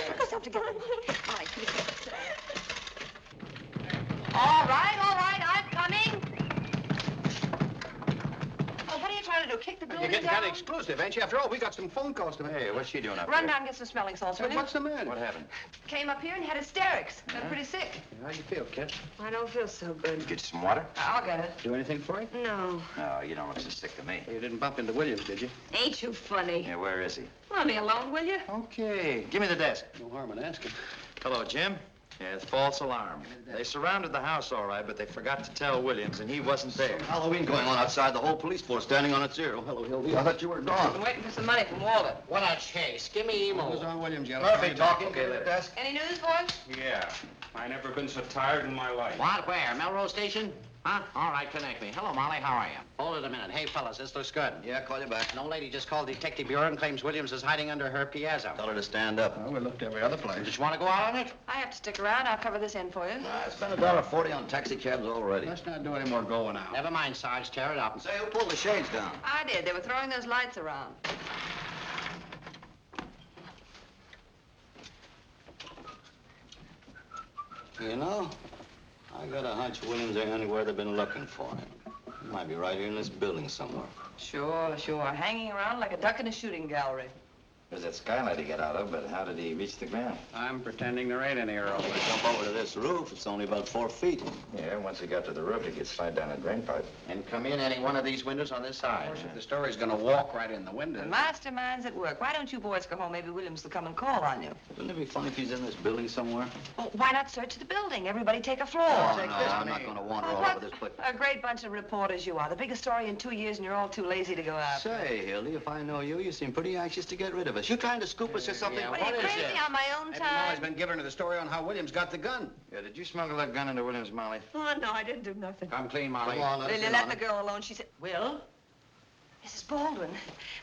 Put yourself together. All right, please. All right, I'm coming. Oh, what are you trying to do? Kick the building You're getting down? kind of exclusive, ain't you? After all, we got some phone calls to make. Hey, what's she doing up Run here? down and get some smelling salts, will you? What's the matter? What happened? Came up here and had hysterics. Got pretty sick. How you feel, kid? I don't feel so good. Get you some water? I'll get it. Do anything for you? No. No, you don't look so sick to me. You didn't bump into Williams, did you? Ain't you funny? Yeah, where is he? Let me alone, will you? Okay, give me the desk. No harm in asking. Hello, Jim. Yeah, it's false alarm. They surrounded the house all right, but they forgot to tell Williams, and he wasn't there. Halloween going on outside, the whole police force standing on its ear. Oh, hello, Hildy. I thought you were I'm gone. waiting for some money from Walter. What a chase. Give me emo. Who's on Williams, yellow? Murphy talking. Okay, the desk. Any news, boys? Yeah. I never been so tired in my life. What? Where? Melrose Station? Huh? All right, connect me. Hello, Molly. How are you? Hold it a minute. Hey, fellas, this looks good. Yeah, call you back. No lady just called Detective Bureau and claims Williams is hiding under her piazza. Tell her to stand up. Well, we looked every other place. You just want to go out on it? I have to stick around. I'll cover this end for you. I spent $1.40 on taxi cabs already. Let's not do any more going out. Never mind, Sarge. Tear it up. Say, who pulled the shades down? I did. They were throwing those lights around. You know, I got a hunch Williams ain't anywhere they've been looking for him. He might be right here in this building somewhere. Sure. Hanging around like a duck in a shooting gallery. There's that skylight he got out of, but how did he reach the ground? I'm pretending there ain't any Earl. When I jump over to this roof, it's only about 4 feet. Yeah, once he got to the roof, he could slide down a drain pipe. And come in any one of these windows on this side. Of course, if the story's gonna walk right in the window. The mastermind's at work. Why don't you boys go home? Maybe Williams will come and call on you. Wouldn't it be funny if he's in this building somewhere? Well, why not search the building? Everybody take a floor. Oh, no, I'm not going to wander all over this place. A great bunch of reporters you are. The biggest story in 2 years, and you're all too lazy to go out. Say, Hildy, if I know you, you seem pretty anxious to get rid of us. You trying to scoop us or something? Yeah, What are you, crazy on my own Maybe time? Molly's been giving her the story on how Williams got the gun. Yeah, did you smuggle that gun into Williams, Molly? Oh, no, I didn't do nothing. Come clean, Molly. Come on, Will you let the girl alone? She said, Will? Mrs. Baldwin.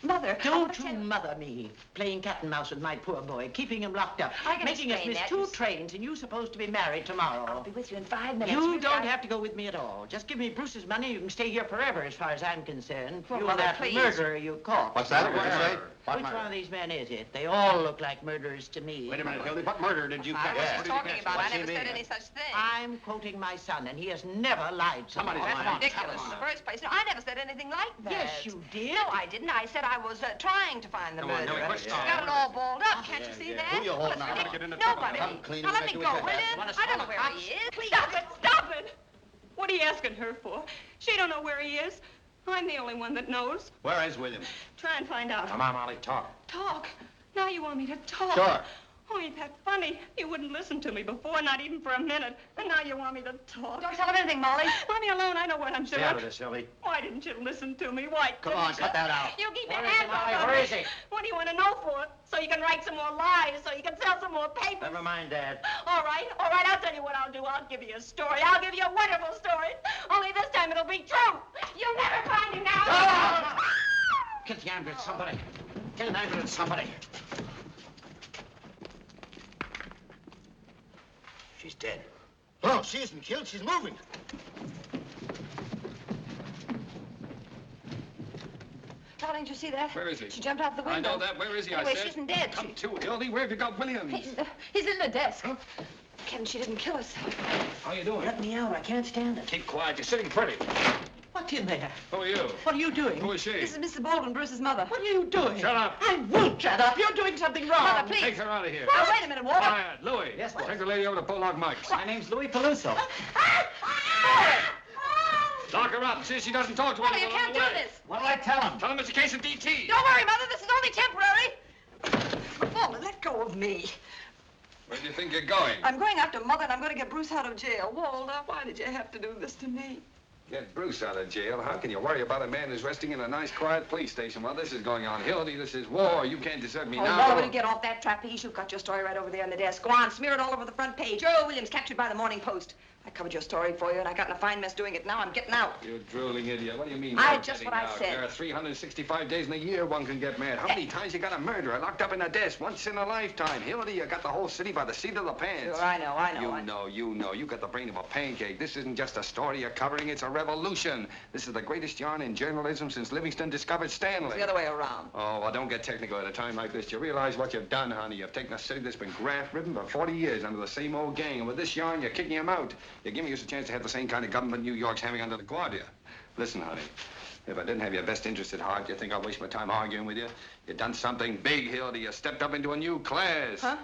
Mother. Don't you mother me, playing cat and mouse with my poor boy, keeping him locked up, I can making us explain miss that. 2 trains, and you supposed to be married tomorrow. I'll be with you in 5 minutes. You Really, don't have to go with me at all. Just give me Bruce's money. You can stay here forever, as far as I'm concerned. Well, you Mother, and that please. murderer you caught. What's that? What'd you say? Which one of these men is it? They all look like murderers to me. Wait a minute, Hildy. What murder did you I catch? was What just did you talking catch? about. What's I he never said mean? any such thing. I'm quoting my son, and he has never lied to me. That's ridiculous. In the first place, no, I never said anything like that. Yes, you did. No, I didn't. I said I was trying to find the Come on, murderer. Millie, She's got it all balled up. Can't you see that? Who you holding Well, on? it's Get into ridiculous. trouble. Nobody. Come clean Now and let make me it go, with will that. you? Wanna I don't know swallow where cops? he is. Please. Stop it! Stop it! What are you asking her for? She don't know where he is. I'm the only one that knows. Where is William? Try and find out. Come on, Molly, talk. Talk? Now you want me to talk? Sure. Oh, ain't that funny? You wouldn't listen to me before, not even for a minute. And now you want me to talk. Don't tell him anything, Molly. Let me alone. I know what I'm Stay doing. out of this, Hildy. Why didn't you listen to me? Why Come on, cut that out. You keep your Where is he, hands Molly? off of Where me. is he? What do you want to know for? So you can write some more lies, so you can sell some more papers. Never mind, Dad. All right, I'll tell you what I'll do. I'll give you a story. I'll give you a wonderful story. Only this time it'll be true. You'll never find him now. Get the ambulance, somebody. Get an ambulance, somebody. She's dead. Oh, she isn't killed. She's moving. Darling, did you see that? Where is he? She jumped out the window. I know that. Where is he? Anyway, I said. she isn't dead. Come to, Hildy. Where have you got Williams? He's in the desk. Ken, she didn't kill us. How you doing? Let me out. I can't stand it. Keep quiet. You're sitting pretty. What's in there? Who are you? What are you doing? Who is she? This is Mrs. Baldwin, Bruce's mother. What are you doing? Shut up. I won't shut up. You're doing something wrong. Mother, please. Take her out of here. Now, wait a minute, Walter. Quiet. Louis. Yes, take the lady over to Pollock Mike's. My name's Louis Peluso. Lock her up. See if she doesn't talk to Walter, anyone you can't on the do way. this. What'll I tell him? Tell him it's a case of DT. Don't worry, Mother. This is only temporary. Walter, let go of me. Where do you think you're going? I'm going after Mother, and I'm going to get Bruce out of jail. Walter, why did you have to do this to me? Get Bruce out of jail. How can you worry about a man who's resting in a nice, quiet police station while this is going on? Hildy, this is war. You can't desert me Oh, now. Walter, will you get off that trapeze? You've got your story right over there on the desk. Go on, smear it all over the front page. Earl Williams captured by the Morning Post. I covered your story for you, and I got in a fine mess doing it. Now I'm getting out. You drooling idiot. What do you mean? I you're just getting what I out? said. There are 365 days in a year one can get mad. How many times you got a murderer locked up in a desk? Once in a lifetime. Hildy, you got the whole city by the seat of the pants. Sure, I know. You know. You got the brain of a pancake. This isn't just a story you're covering. It's a revolution. This is the greatest yarn in journalism since Livingston discovered Stanley. It's the other way around. Oh, well, don't get technical at a time like this. You realize what you've done, honey. You've taken a city that's been graft-ridden for 40 years under the same old gang. And with this yarn, you're kicking him out. You're giving us a chance to have the same kind of government New York's having under the Guardia. Listen, honey. If I didn't have your best interest at heart, you think I'd waste my time arguing with you? You've done something big, Hildy. You stepped up into a new class. Huh?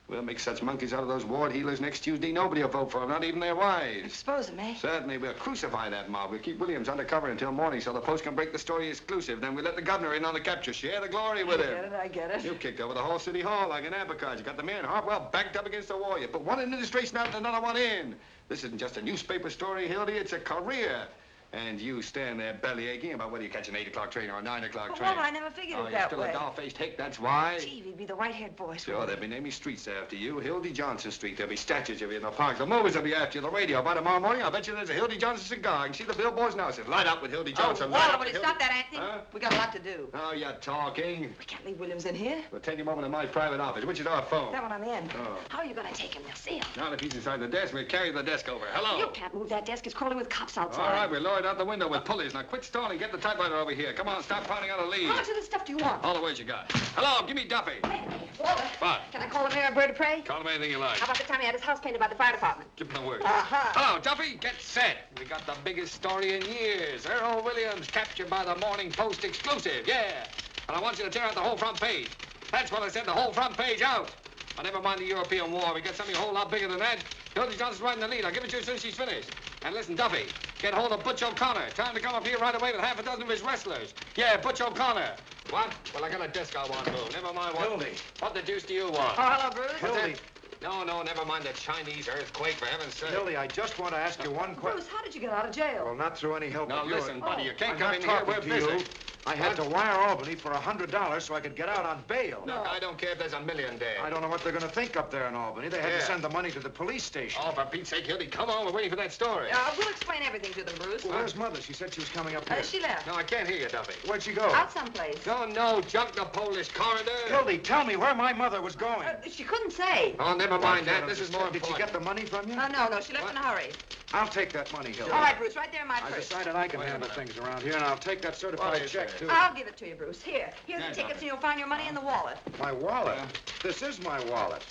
We'll make such monkeys out of those ward healers next Tuesday. Nobody will vote for them, not even their wives. Expose them, eh? Certainly. We'll crucify that mob. We'll keep Williams undercover until morning so the Post can break the story exclusive. Then we'll let the governor in on the capture. Share the glory with him. I get it. You kicked over the whole city hall like an apricot. You got the man Hartwell backed up against the wall. You put one administration out and another one in. This isn't just a newspaper story, Hildy. It's a career. And you stand there belly aching about whether you catch an 8 o'clock train or a 9 o'clock But, train. Walter, I never figured it you're that still way. a doll-faced hick, that's why. Gee, he'd be the white-haired boy. Sure, they'll be naming streets after you. Hildy Johnson Street. There'll be statues of you in the park. The movies will be after you. The radio. By tomorrow morning, I'll bet you there's a Hildy Johnson cigar. You can see the billboards now. It says, light up with Hildy Johnson. Light Walter, up will with you Hildy... stop that acting? Huh? We got a lot to do. Oh, you're talking. We can't leave Williams in here. We'll take him over to my private office. Which is our phone? That one I'm in. Oh. How are you going to take him? They'll see him. Now, if he's inside the desk, we'll carry the desk over. Hello. You can't move that desk. It's crawling with cops outside. All right, we'll lower it out the window with pulleys. Now, quit stalling. Get the typewriter over here. Come on, stop pounding out a lead. How much of this stuff do you want? All the words you got. Hello, give me Duffy. Walter. What? Can I call him Mayor Bird of Prey? Call him anything you like. How about the time he had his house painted by the fire department? Give him the word. Uh-huh. Hello, Duffy. Get set. We got the biggest story in years. Earl Williams captured by the Morning Post exclusive. Yeah. And I want you to tear out the whole front page. That's what I said, the whole front page out. Now, never mind the European war. We got something a whole lot bigger than that. Hildy Johnson's right in the lead. I'll give it to you as soon as she's finished. And listen, Duffy, get hold of Butch O'Connor. Tell him to come up here right away with half a dozen of his wrestlers. Yeah, Butch O'Connor. What? Well, I got a desk I want to move. Never mind what... Hildy. What the deuce do you want? Oh, hello, Bruce. Hildy. No, never mind the Chinese earthquake, for heaven's sake. Hildy, I just want to ask you one question. Bruce, how did you get out of jail? Well, not through any help Now, of yours. listen, buddy, you can't I'm come not in here. talking We're to busy. you. I had to wire Albany for $100 so I could get out on bail. Look, I don't care if there's $1 million there. I don't know what they're going to think up there in Albany. They had to send the money to the police station. Oh, for Pete's sake, Hildy, come on. We're waiting for that story. We'll explain everything to them, Bruce. Well, where's Mother? She said she was coming up here. She left. No, I can't hear you, Duffy. Where'd she go? Out someplace. No, junk the Polish corridor. Hildy, tell me where my mother was going. She couldn't say. Oh, never mind that. This is more Did important. she get the money from you? No, she left in a hurry. I'll take that money, Hildy. All right, Bruce, right there in my I purse. decided I can handle things around here, and I'll take that certified check, too. I'll give it to you, Bruce. Here's the tickets, and you'll find your money in the wallet. My wallet? This is my wallet.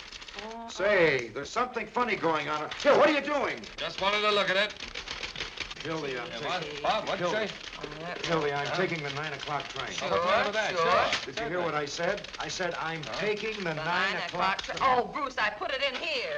Say, there's something funny going on. Here, what are you doing? Just wanted to look at it. Hildy, What'd you say? Hildy, I'm taking the 9 o'clock train. What's the matter with that? Did you hear what I said? I said I'm taking the 9 o'clock train. Oh, Bruce, I put it in here.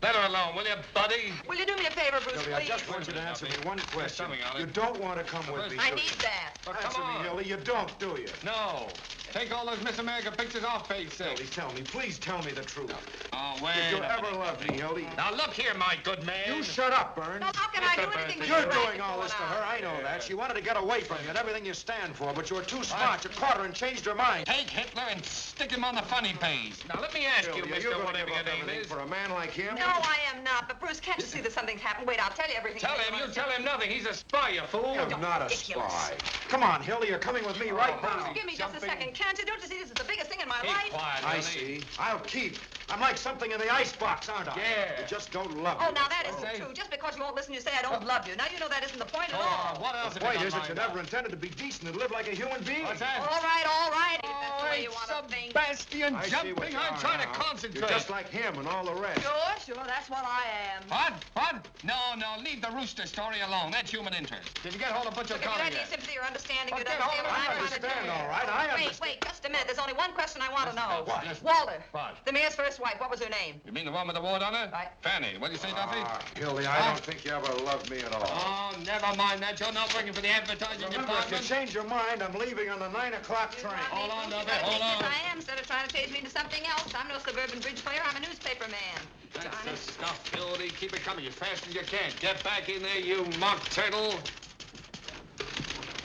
Let her alone, will you, buddy? Will you do me a favor, Bruce, Hildy, please? I just want you to answer me one question. something on it. You don't want to come with me, I do you? need that. Answer me, Hildy. You don't, do you? No. Take all those Miss America pictures off page 6. Hildy, tell me. Please tell me the truth. Oh, Did wait. you ever love me, Hildy? Now, look here, my good man. You shut up, Burns. No, how can I do anything to You're you? doing all this to her. I know that. She wanted to get away from you and everything you stand for, but you were too smart. You caught her and changed her mind. Take Hitler and stick him on the funny page. Now, let me ask you, Hildy, mister, you're gonna whatever give your up name everything is. for a man like him? No, I am not. But, Bruce, can't you see that something's happened? Wait, I'll tell you everything. Tell him. You tell him nothing. He's a spy, you fool. I'm not a spy. Come on, Hildy, you're coming with me right now. Give me just a second, can't you? Don't you see this is the biggest thing in my Keep life? quiet, I Hildy. see. I'll keep. I'm like something in the icebox, aren't I? Yeah. You just don't love me. Oh, now that that's isn't all. true. Just because you won't listen, you say I don't love you. Now you know that isn't the point at all. What else The have you point got is that lined you up? never intended to be decent and live like a human being. What's that? All right. If that's the way you want to think. Sebastian I see jumping. what you I'm are trying to now. concentrate. You're just like him and all the rest. Sure, that's what I am. What? No, leave the rooster story alone. That's human interest. Did you get hold of Butcher If you County had any yet? sympathy or understanding, Well, you'd get understand hold what of I'm it. trying to do. I understand, all right. I understand. Wait, just a minute. There's only one question I want to know. What? Walter. What? The mayor's first wife. What was her name? You mean the one with the wart on her? Right. Fanny. What do you say, Duffy? Hildy, I don't think you ever loved me at all. Oh, never mind that. You're not working for the advertising Remember, if you department. change your mind, I'm leaving on the 9 o'clock train. Hold on, Duffy. Yes, Hold on. I am. Instead of trying to change me into something else, I'm no suburban bridge player. I'm a newspaper man. That's the stuff, Hildy. Keep it coming as fast as you can. Get back in there, you mock turtle.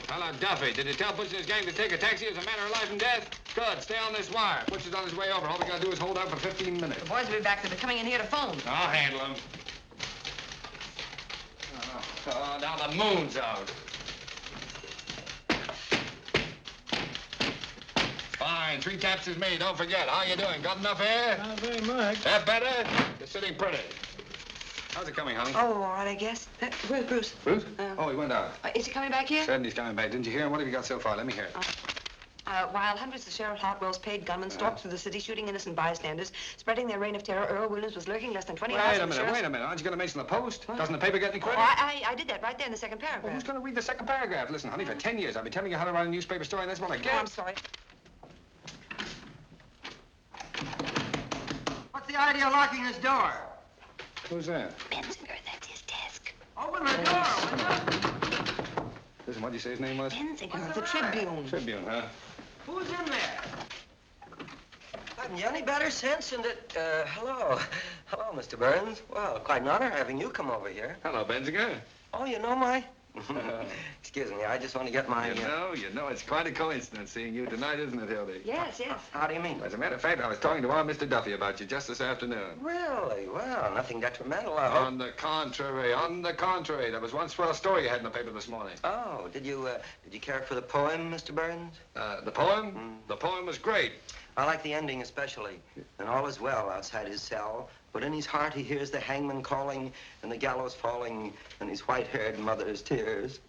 Hello, Duffy. Did you tell Butch and his gang to take a taxi as a matter of life and death? Good. Stay on this wire. Butch is on his way over. All we gotta do is hold out for 15 minutes. The boys will be back. They'll be coming in here to phone. I'll handle him. Oh, now the moon's out. Fine. 3 taps is made. Don't forget. How you doing? Got enough air? Not very much. That better? You're sitting pretty. How's it coming, honey? Oh, all right, I guess. Where's Bruce? Bruce? Oh, he went out. Is he coming back here? Said he's coming back. Didn't you hear him? What have you got so far? Let me hear it. While hundreds of Sheriff Hartwell's paid gunmen stalked through the city, shooting innocent bystanders, spreading their reign of terror, Earl Williams was lurking less than 20 miles from the sheriff's... Wait a minute. Aren't you going to mention the Post? Doesn't the paper get any Oh, credit? I did that right there in the second paragraph. Well, who's going to read the second paragraph? Listen, honey, for 10 years I've been telling you how to write a newspaper story, and that's what I get. Oh, I'm sorry. What's the idea of locking this door? Who's that? Benzinger, that's his desk. Open the door, will you? Listen, what'd you say his name was? Benzinger of the Tribune. Tribune, huh? Who's in there? Haven't you any better sense than that, hello. Hello, Mr. Burns. Well, quite an honor having you come over here. Hello, Benzinger. Oh, you know my... Excuse me, I just want to get my... You know, it's quite a coincidence seeing you tonight, isn't it, Hildy? Yes. How do you mean? As a matter of fact, I was talking to our Mr. Duffy about you just this afternoon. Really? Well, nothing detrimental, I hope. On the contrary. There was one swell story you had in the paper this morning. Oh, did you care for the poem, Mr. Burns? The poem? The poem was great. I like the ending especially. And all is well outside his cell, but in his heart he hears the hangman calling and the gallows falling and his white-haired mother's tears.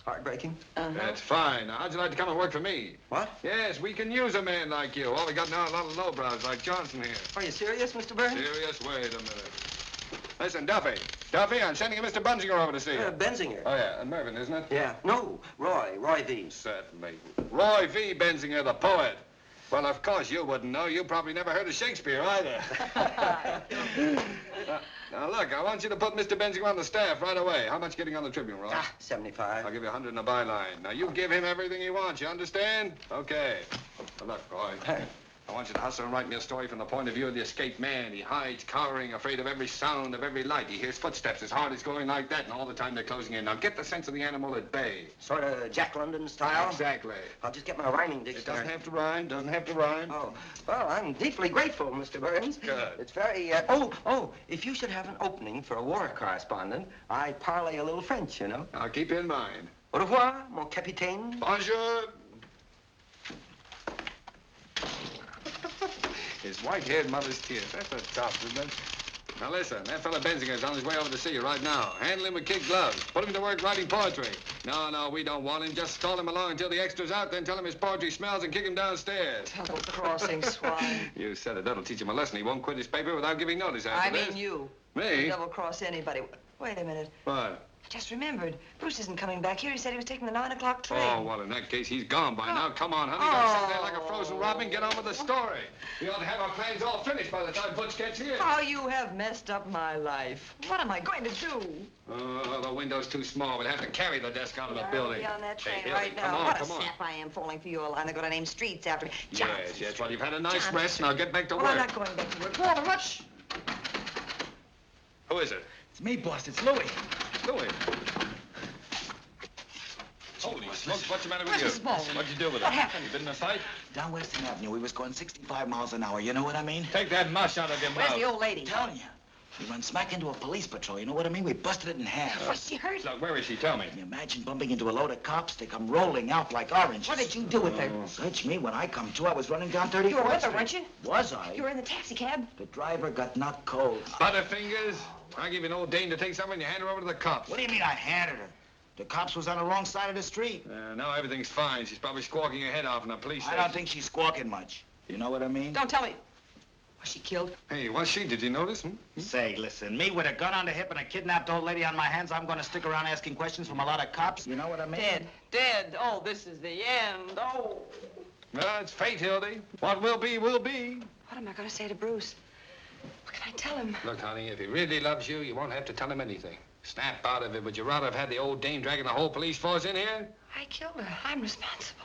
Heartbreaking? That's fine. Now, how'd you like to come and work for me? What? Yes, we can use a man like you. All we got now are a lot of lowbrows like Johnson here. Are you serious, Mr. Burns? Serious? Wait a minute. Listen, Duffy, I'm sending a Mr. Benzinger over to see you. Benzinger. Oh, yeah, and Mervyn, isn't it? Yeah. No, Roy V. Certainly. Roy V. Benzinger, the poet. Well, of course, you wouldn't know. You probably never heard of Shakespeare either. Now, look, I want you to put Mr. Benzinger on the staff right away. How much getting on the Tribune, Roy? 75. I'll give you 100 in a byline. Now, you give him everything he wants, you understand? Okay. Well, look, Roy, I want you to hustle and write me a story from the point of view of the escaped man. He hides, cowering, afraid of every sound, of every light. He hears footsteps. His heart is going like that, and all the time they're closing in. Now get the sense of the animal at bay. Sort of Jack London style? Exactly. I'll just get my rhyming It dictionary. doesn't have to rhyme, doesn't have to rhyme. Oh, well, I'm deeply grateful, Mr. Burns. Good. It's very, if you should have an opening for a war correspondent, I parlay a little French, you know. I'll keep you in mind. Au revoir, mon capitaine. Bonjour. His white-haired mother's tears. That's a tough, isn't it? Now listen, that fella Benzinger's on his way over to see you right now. Handle him with kid gloves. Put him to work writing poetry. No, we don't want him. Just stall him along until the extra's out, then tell him his poetry smells and kick him downstairs. Double-crossing swine. You said it. That'll teach him a lesson. He won't quit his paper without giving notice after I this. mean you. Me? Double-cross anybody. Wait a minute. What? I just remembered. Bruce isn't coming back here. He said he was taking the 9 o'clock train. Oh, well, in that case, he's gone by now. Come on, honey. Don't sit there like a frozen robin. Get on with the story. We ought to have our plans all finished by the time Butch gets here. How you have messed up my life. What am I going to do? Oh, the window's too small. We'll have to carry the desk out of the building. I'll be on that train Hey, right Hildy, now. come on, What come a on. sap I am falling for you, a line. They're going to name streets after me. Johnson. Yes. Well, you've had a nice Johnson. rest. Now get back to Well, work. I'm not going back to work. Walter, what? Who is it? It's me, boss. It's Louis. Louis. Holy smokes, what's the matter with Where's you? Miss Baldwin? What'd you do with What her? happened? You been in a fight? Down Western Avenue, we was going 65 miles an hour. You know what I mean? Take that mush out of your Where's mouth. the old lady? I'm telling you. We run smack into a police patrol. You know what I mean? We busted it in half. Was she hurt? Look, where is she? Tell me. Can you imagine bumping into a load of cops? They come rolling out like oranges. What did you do with her? Search me. When I come to, I was running down 34th You were with her, Street. weren't you? Was I? You were in the taxi cab? The driver got knocked cold. Butterfingers. I give you an old dame to take something and you hand her over to the cops. What do you mean I handed her? The cops was on the wrong side of the street. Now everything's fine. She's probably squawking her head off in the police I station. don't think she's squawking much. You know what I mean? Don't tell me. Was she killed? Hey, was she? Did you notice? Say, listen, me with a gun on the hip and a kidnapped old lady on my hands, I'm going to stick around asking questions from a lot of cops. You know what I mean? Dead. Oh, this is the end. Oh. Well, it's fate, Hildy. What will be, will be. What am I going to say to Bruce? What can I tell him? Look, honey, if he really loves you, you won't have to tell him anything. Snap out of it. Would you rather have had the old dame dragging the whole police force in here? I killed her. I'm responsible.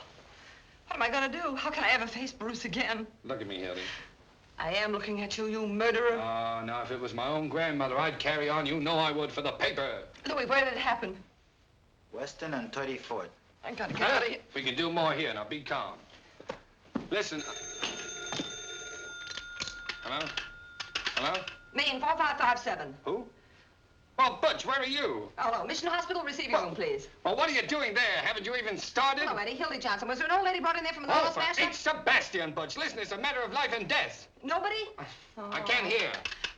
What am I going to do? How can I ever face Bruce again? Look at me, Hildy. I am looking at you, you murderer. Oh, now, if it was my own grandmother, I'd carry on. You know I would for the paper. Louis, where did it happen? Western and 34th. I gotta get out of here. We can do more here. Now, be calm. Listen. Hello? Hello? Main 4557. Who? Well, Butch, where are you? Oh, no. Mission Hospital receiving room, please. Well, what are you doing there? Haven't you even started? Hello, Eddie. Hildy Johnson. Was there an old lady brought in there from the Oh, Lost for Master? It's Sebastian, Butch. Listen, it's a matter of life and death. Nobody? I can't hear.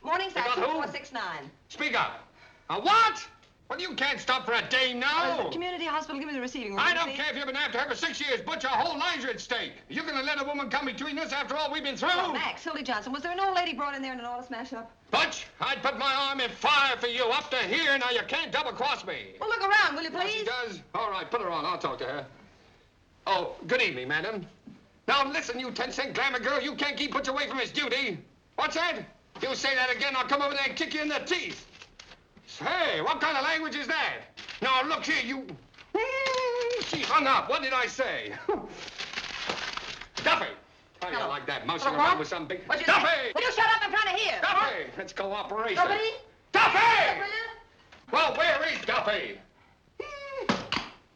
Morningside You got who? 2469. Speak up. What? Well, you can't stop for a day now. Community Hospital, give me the receiving room. I don't please. care if you've been after her for 6 years, Butch. Our whole lives are at stake. You're gonna let a woman come between us after all we've been through? Oh, Max, Hildy Johnson. Was there an old lady brought in there in an auto smash-up? Butch, I'd put my arm in fire for you up to here. Now, you can't double-cross me. Well, look around, will you, Yes, please? she does. All right, put her on. I'll talk to her. Oh, good evening, madam. Now, listen, you 10-cent glamour girl. You can't keep Butch away from his duty. What's that? You say that again, I'll come over there and kick you in the teeth. Hey, what kind of language is that? Now, look here, you... She hung up. What did I say? Duffy! How do you like that, mousing around with some big... What'd you Duffy! say? Will you shut up? I'm trying to hear. Duffy! It's cooperation. Nobody? Duffy! Well, where is Duffy?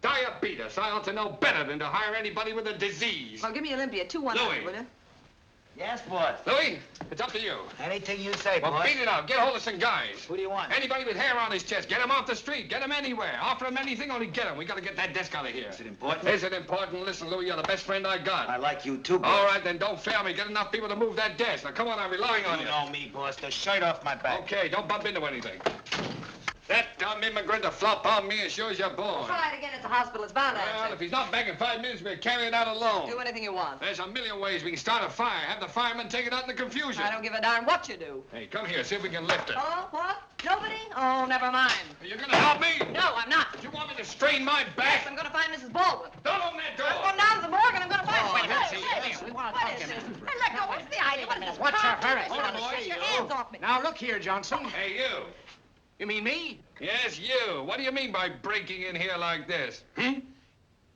Diabetes. I ought to know better than to hire anybody with a disease. Well, give me Olympia, 2-1, Louis. will you? Yes, boss. Louis, it's up to you. Anything you say, Well, boss. beat it out. Get hold of some guys. Who do you want? Anybody with hair on his chest. Get him off the street. Get him anywhere. Offer him anything, only get him. We got to get that desk out of here. Is it important? Is it important? Listen, Louis, you're the best friend I got. I like you too, boss. All right, then don't fail me. Get enough people to move that desk. Now, come on, I'm relying on you. You know me, boss. The shirt off my back. Okay, don't bump into anything. That dumb immigrant to flop on me as sure as you're born. Try it again at the hospital. It's bound to Well, answer. if he's not back in 5 minutes, we'll carry it out alone. Do anything you want. There's a million ways we can start a fire. Have the firemen take it out in the confusion. I don't give a darn what you do. Hey, come here. See if we can lift it. Oh, what? Nobody? Oh, never mind. You're gonna help me? No, I'm not. You want me to strain my Yes, back? I'm going to find Mrs. Baldwin. Don't open that door. I'm going down to the morgue and I'm going to find Oh, her. let's see. We want to What talk is to this? him. Hey, let go. What's the idea? Wait a minute. What's your hurry? Hold on, boy. Get your hands off me. Now, look here, Johnson. Hey, you. You mean me? Yes, you. What do you mean by breaking in here like this?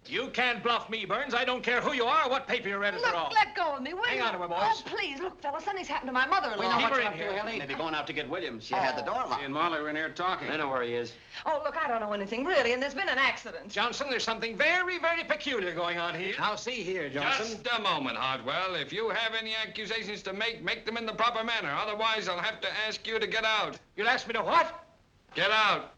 You can't bluff me, Burns. I don't care who you are or what paper you're editor Look, of. let go of me, will you? Hang on to her, boys. Oh, please, look, fella, something's happened to my mother-in-law. We know Keep what her you're in up to, here. Hildy. Maybe going out to get Williams. She had the door locked. She and Molly were in here talking. I know where he is. Oh, look, I don't know anything, really, and there's been an accident. Johnson, there's something very, very peculiar going on here. Now, see here, Johnson. Just a moment, Hartwell. If you have any accusations to make them in the proper manner. Otherwise, I'll have to ask you to get out. You'll ask me to what? Get out.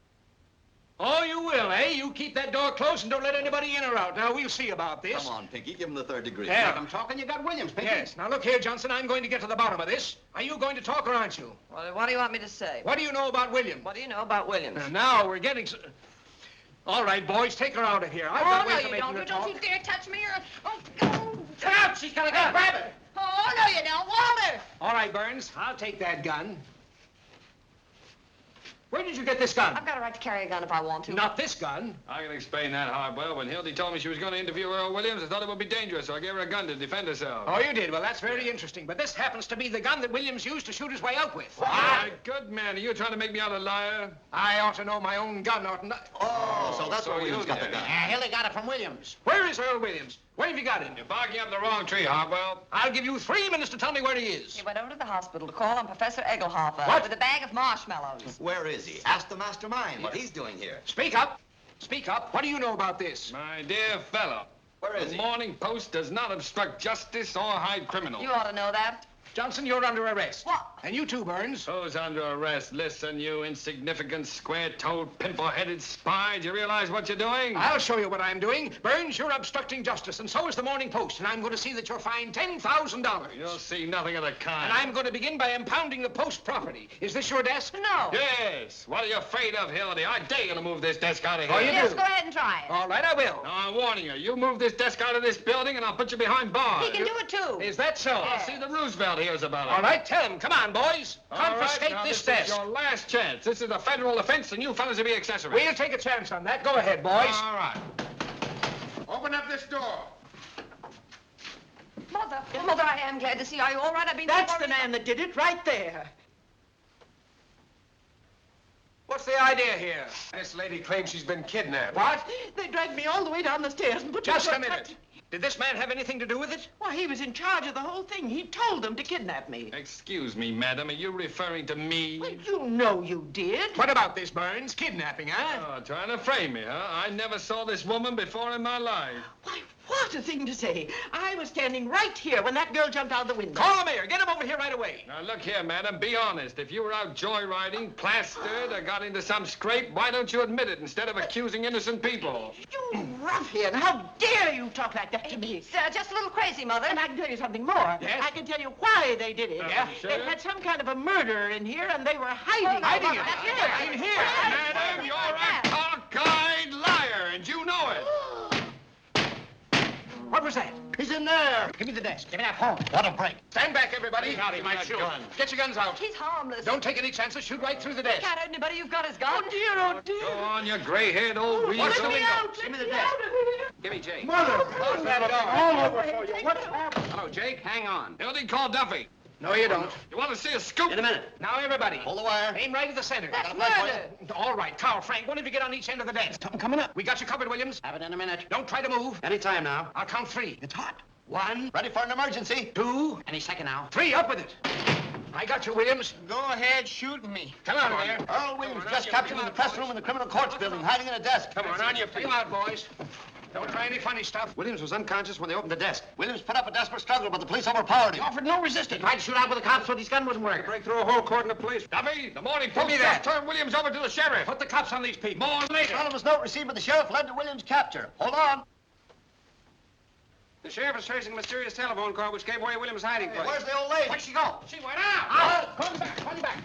Oh, you will, eh? You keep that door closed and don't let anybody in or out. Now, we'll see about this. Come on, Pinky, give him the third degree. Yeah. I'm talking, you got Williams, Pinky. Yes. Now, look here, Johnson. I'm going to get to the bottom of this. Are you going to talk or aren't you? Well, what do you want me to say? What do you know about William? What do you know about Williams? Now we're getting... All right, boys, take her out of here. I've got Oh, no, ways of you making don't. her You talk. don't you dare touch me or... Oh, go. Come out! She's got a gun. Grab it! Oh, no, you don't. Walter! All right, Burns, I'll take that gun. Where did you get this gun? I've got a right to carry a gun if I want to. Not this gun. I can explain that, Hartwell. When Hildy told me she was going to interview Earl Williams, I thought it would be dangerous, so I gave her a gun to defend herself. Oh, you did? Well, that's very interesting. But this happens to be the gun that Williams used to shoot his way out with. Good man. Are you trying to make me out a liar? I ought to know my own gun, oughtn't I? Oh, so that's where Williams got the gun. Hildy got it from Williams. Where is Earl Williams? Where have you got him? You're barking up the wrong tree, Hartwell. I'll give you 3 minutes to tell me where he is. He went over to the hospital to call on Professor Egelhofer What? with a bag of marshmallows. Where is he? Ask the mastermind what he's doing here. Speak up. Speak up. What do you know about this? My dear fellow. Where is The he? Morning Post does not obstruct justice or hide criminals. You ought to know that. Johnson, you're under arrest. What? And you too, Burns. Who's under arrest? Listen, you insignificant, square-toed, pimple-headed spy. Do you realize what you're doing? I'll show you what I'm doing. Burns, you're obstructing justice, and so is the Morning Post, and I'm going to see that you're fined $10,000. You'll see nothing of the kind. And I'm going to begin by impounding the Post property. Is this your desk? No. Yes. What are you afraid of, Hildy? I dare you to move this desk out of here. Oh, you Yes, do? go ahead and try it. All right, I will. Now, I'm warning you. You move this desk out of this building, and I'll put you behind bars. He can do it, too. Is that so? I'll see the Roosevelt hears about it. All right, tell him. Come on, boys. All right, Confiscate now, this This desk. is your last chance. This is a federal offense, and you fellas will be accessories. We'll take a chance on that. Go ahead, boys. All right. Open up this door. Mother, I am glad to see you. Are you all right? I've been... That's the man that did it right there. What's the idea here? This lady claims she's been kidnapped. What? They dragged me all the way down the stairs and put me Just in a minute. Did this man have anything to do with it? Why, he was in charge of the whole thing. He told them to kidnap me. Excuse me, madam. Are you referring to me? Well, you know you did. What about this, Burns? Kidnapping, huh? Oh, trying to frame me, huh? I never saw this woman before in my life. Why, what a thing to say. I was standing right here when that girl jumped out the window. Call the mayor. Get him over here right away. Now, look here, madam. Be honest. If you were out joyriding, plastered, or got into some scrape, why don't you admit it instead of accusing innocent people? You ruffian! How dare you talk like that to me? It's just a little crazy, Mother. And I can tell you something more. Yes? I can tell you why they did it. Yeah? They had some kind of a murderer in here, and they were hiding. Hiding it. That's In here. Madam, you're a cockeyed liar, and you know it. What was that? He's in there. Give me the desk. Give me that phone. What a break. Stand back, everybody. He might shoot. Get your guns out. He's harmless. Don't take any chances. Shoot right through the desk. Can't hurt anybody. You've got his gun. Oh, dear, oh, dear. Go on, you gray-haired old weasel. What's the Let me window? out. Give me Let the me desk. out of here. Give me Jake. Mother! Close that door. All over for you. What's happened? Hello, Jake. Hang on. Hildy, call Duffy. No, you don't. You want to see a scoop? In a minute. Now, everybody. Hold the wire. Aim right at the center. That's murder. All right, Carl, Frank, one of you get on each end of the desk. Something coming up. We got you covered, Williams. Have it in a minute. Don't try to move. Any time now. I'll count 3. It's hot. 1, Ready for an emergency. 2, Any second now. 3. Up with it. I got you, Williams. Go ahead, shoot me. Come out of there. Earl Williams just captured in the press room in the criminal courts building, hiding in a desk. Come on your feet. Come out, boys. Don't try any funny stuff. Williams was unconscious when they opened the desk. Williams put up a desperate struggle, but the police overpowered him. He offered no resistance. He tried to shoot out with the cops, but his gun wouldn't work. Break through a whole court in the police. Duffy, the Morning Give Post me just that. turned Williams over to the sheriff. Put the cops on these people. More later. Anonymous note received by the sheriff led to Williams' capture. Hold on. The sheriff is tracing a mysterious telephone call which gave away Williams' hiding place. Where's the old lady? Where'd she go? She went out. Come back. Come back.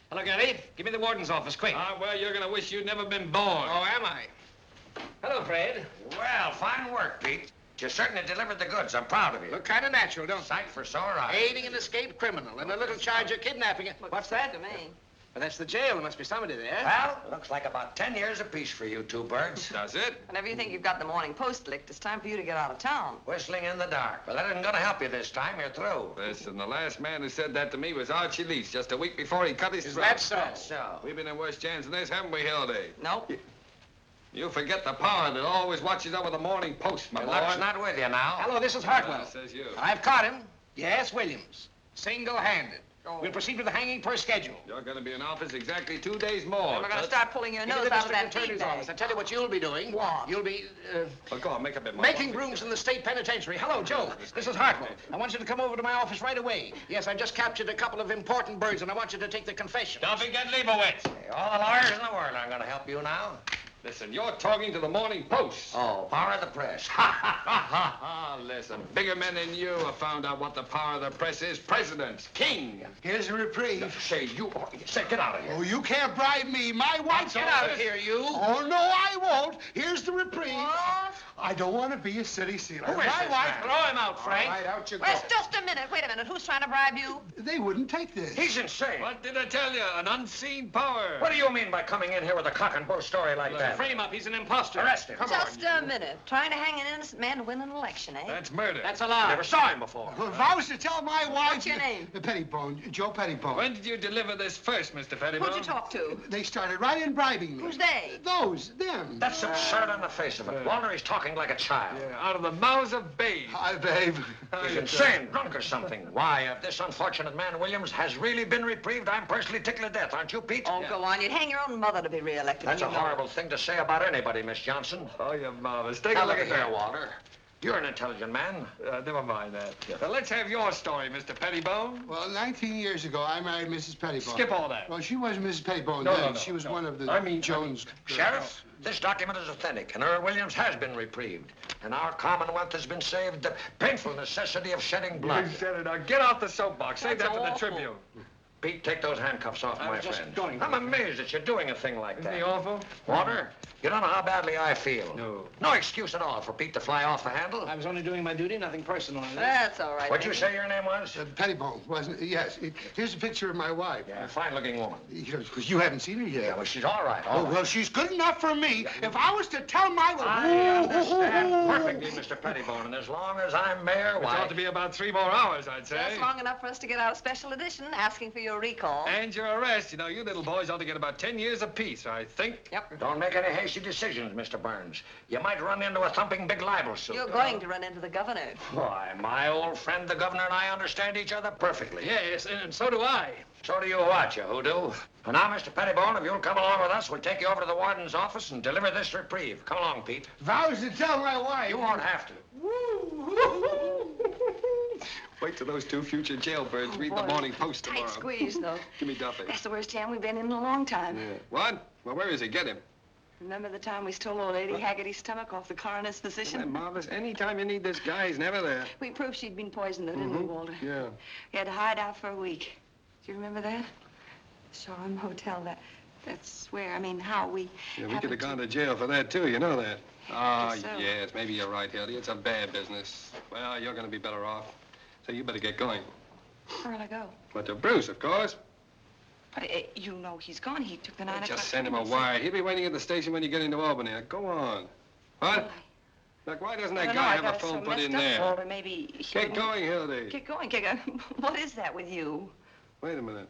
Hello, Gary. Give me the warden's office, quick. Well, you're going to wish you'd never been born. Oh, am I? Hello, Fred. Well, fine work, Pete. You certainly delivered the goods. I'm proud of you. Look kind of natural, don't Sight for sore eyes. Aiding an escaped criminal and a little charge of kidnapping. What's that? To me. But that's the jail. There must be somebody there. Well, looks like about 10 years apiece for you two birds. Does it? Whenever you think you've got the Morning Post licked, it's time for you to get out of town. Whistling in the dark. But that isn't going to help you this time. You're through. Listen, the last man who said that to me was Archie Leach, just a week before he cut his throat. That so? That's so. We've been in worse jams than this, haven't we, Hildy? Nope. You forget the power that always watches over the Morning Post, my Your boy. luck's not with you now. Hello, this is Hartwell. Says you. I've caught him. Yes, Williams. Single-handed. Oh. We'll proceed with the hanging per schedule. You're going to be in office exactly 2 days more. And we're going to start pulling your Into nose the out of district that attorney's feed office. I bag. tell you what you'll be doing. What? You'll be Well, go on, make a bit more. making rooms in the state penitentiary. Hello, Joe. This is Hartwell. I want you to come over to my office right away. Yes, I just captured a couple of important birds, and I want you to take the confession. Don't forget Leibowitz. Hey, all the lawyers in the world aren't going to help you now. Listen, you're talking to the Morning Post. Oh, power of the press. Listen, bigger men than you have found out what the power of the press is. Presidents, king. Here's a reprieve. Say, get out of here. Oh, you can't bribe me. My wife's Get out of here, you. Oh, no, I won't. Here's the reprieve. What? I don't want to be a city sealer. Who is My this wife... man? Throw him out, Frank. All right, out you go. Wait, just a minute. Wait a minute. Who's trying to bribe you? They wouldn't take this. He's insane. What did I tell you? An unseen power. What do you mean by coming in here with a cock and bull story like that? Frame up. He's an imposter. Arrest him. Just a minute. Trying to hang an innocent man to win an election, eh? That's murder. That's a lie. Never saw him before. Well, if I was to tell my wife... What's your name? Pettibone. Joe Pettibone. When did you deliver this first, Mr. Pettibone? Who'd you talk to? They started right in bribing me. Who's they? Them. That's absurd on the face of it. Walter, he's talking like a child. Yeah, out of the mouths of babes. Hi, babe. He's insane, drunk or something. Why, if this unfortunate man, Williams, has really been reprieved, I'm personally tickled to death, aren't you, Pete? Oh, go on. You'd hang your own mother to be reelected. That's a you know. horrible thing to say about anybody, Miss Johnson. Oh, you're marvelous. Take Now a look at here, that. Walter. You're an intelligent man. Never mind that. Now, let's have your story, Mr. Pettibone. Well, 19 years ago, I married Mrs. Pettibone. Skip all that. Well, she wasn't Mrs. Pettibone No, then. no, She was no. one of the Jones... Sheriff, this document is authentic, and Earl Williams has been reprieved. And our Commonwealth has been saved the painful necessity of shedding blood. You said it. Now, get off the soapbox. Save That's that for the awful. Tribune. Pete, take those handcuffs off, my just friend. going. I'm amazed that you're doing a thing like Isn't that. he awful? Walter, you don't know how badly I feel. No. No excuse at all for Pete to fly off the handle. I was only doing my duty, nothing personal in this. That's all right. What'd you baby. say your name was? Pettibone, wasn't it? Yes. Here's a picture of my wife. Yeah, fine-looking woman. You haven't seen her yet. Yeah, well, she's all right. Oh, well, she's good enough for me. If I was to tell my... I understand perfectly, Mr. Pettibone, and as long as I'm mayor, It why... ought to be about 3 more hours, I'd say. Just long enough for us to get out a special edition asking for your recall. And your arrest. You know, you little boys ought to get about 10 years apiece, I think. Yep. Don't make any hasty decisions, Mr. Burns. You might run into a thumping big libel suit. You're going to run into the governor. Why, my old friend, the governor, and I understand each other perfectly. Yes, and so do I. So do you what, you hoodoo? And now, Mr. Pettibone, if you'll come along with us, we'll take you over to the warden's office and deliver this reprieve. Come along, Pete. If I was to tell my wife... You won't have to. Wait till those 2 future jailbirds read the boy. Morning Post Tight tomorrow. squeeze, though. Give me Duffy. That's the worst jam we've been in a long time. Yeah. What? Well, where is he? Get him. Remember the time we stole old Lady Haggerty's stomach off the coroner's Isn't that physician? marvelous? Anytime you need this guy, he's never there. We proved she'd been poisoned, though, didn't we, Walter? Yeah. We had to hide out for a week. Do you remember that? Shoreham Hotel, that's where, I mean, how we... Yeah, we happened could have gone to jail for that, too. You know that. Ah, guess so. yes. Maybe you're right, Hildy. It's a bad business. Well, you're going to be better off. So you better get going. Where'll I go? But to Bruce, of course. But you know he's gone. He took the 9 o'clock... Just send him a train. wire. He'll be waiting at the station when you get into Albany. Now, go on. What? Look, why doesn't I that don't know, guy I have got a it so phone put in messed up, there? Walter, maybe he Get wouldn't- going, Hildy. Get going, get going. What is that with you? Wait a minute.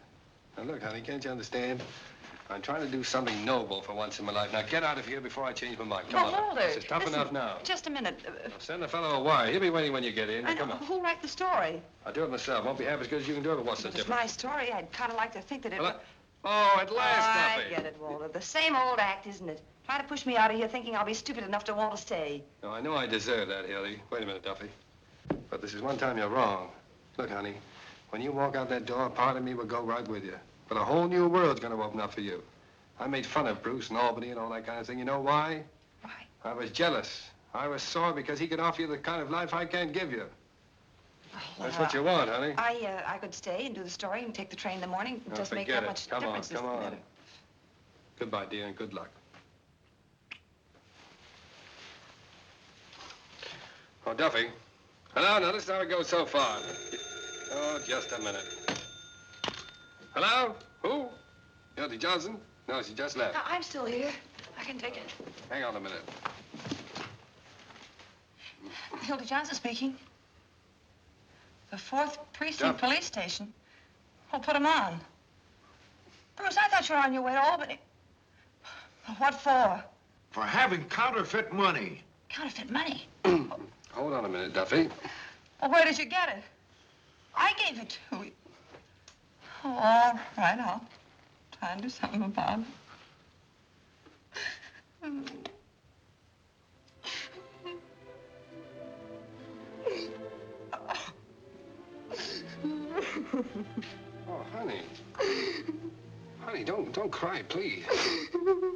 Now, look, honey, can't you understand? I'm trying to do something noble for once in my life. Now, get out of here before I change my mind. Come on. Walter, This is tough listen, enough now. Just a minute. Send the fellow a wire. He'll be waiting when you get in. I know. Come on. Who'll write the story? I'll do it myself. Won't be half as good as you can do it, but what's the If it's difference? my story, I'd kind of like to think that it... Well, oh, at last, I Duffy. get it, Walter. The same old act, isn't it? Try to push me out of here thinking I'll be stupid enough to want to stay. No, I know I deserve that, Hildy. Wait a minute, Duffy. But this is one time you're wrong. Look, honey, when you walk out that door, part of me will go right with you. But a whole new world's going to open up for you. I made fun of Bruce and Albany and all that kind of thing. You know why? Why? I was jealous. I was sore because he could offer you the kind of life I can't give you. That's what you want, honey. I could stay and do the story and take the train in the morning. It No, doesn't make forget that it. much Come on, difference. come does it? on. Goodbye, dear, and good luck. Oh, Duffy. Hello, now this is how it goes so far. Oh, just a minute. Hello? Who? Hildy Johnson? No, she just left. I'm still here. I can take it. Hang on a minute. Hildy Johnson speaking. The 4th Precinct Police Station. Oh, put him on. Bruce, I thought you were on your way to Albany. What for? For having counterfeit money. Counterfeit money? Hold on a minute, Duffy. Well, where did you get it? I gave it to you. Oh, all right, I'll try and do something about it. Oh, honey. Honey, don't cry, please.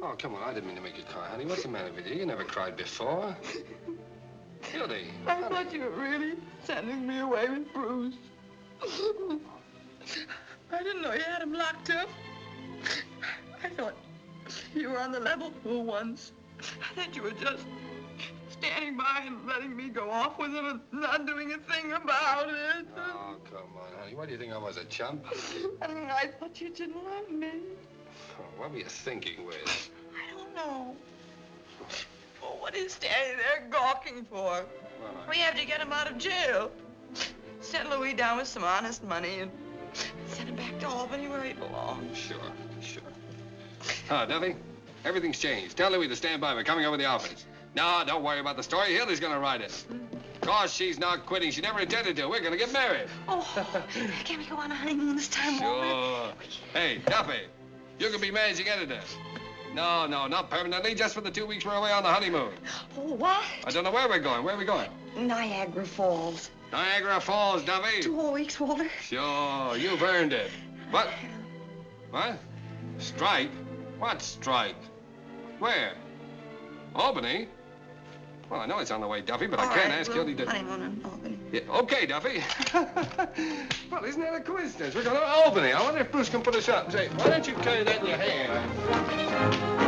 Oh, come on, I didn't mean to make you cry, honey. What's the matter with you? You never cried before. Hildy. I thought you were really sending me away with Bruce. I didn't know you had him locked up. I thought you were on the level for once. I thought you were just standing by and letting me go off with him and not doing a thing about it. Oh, come on, honey. What do you think I was, a chump? I thought you didn't love me. Oh, what were you thinking, Wiz? I don't know. Well, what are you standing there gawking for? We have to get him out of jail. Send Louis down with some honest money and send him back to Albany where he belongs. Sure. Duffy, everything's changed. Tell Louis to stand by. We're coming over the office. No, don't worry about the story. Hildy's gonna write it. Of course, she's not quitting. She never intended to. We're gonna get married. Oh, can we go on a honeymoon this time, Sure. Hey, Duffy, you can be managing editor. No, not permanently, just for the 2 weeks we're away on the honeymoon. Oh, what? I don't know where we're going. Where are we going? Niagara Falls. Niagara Falls, Duffy. 2 whole weeks, Walter. Sure, you've earned it. What? What? Strike? What strike? Where? Albany? Well, I know it's on the way, Duffy, but I can't ask Hildy to... Honeymoon in Albany. Yeah, okay, Duffy. Well, isn't that a coincidence? We're going to Albany. I wonder if Bruce can put us up and say, why don't you carry that in your hand?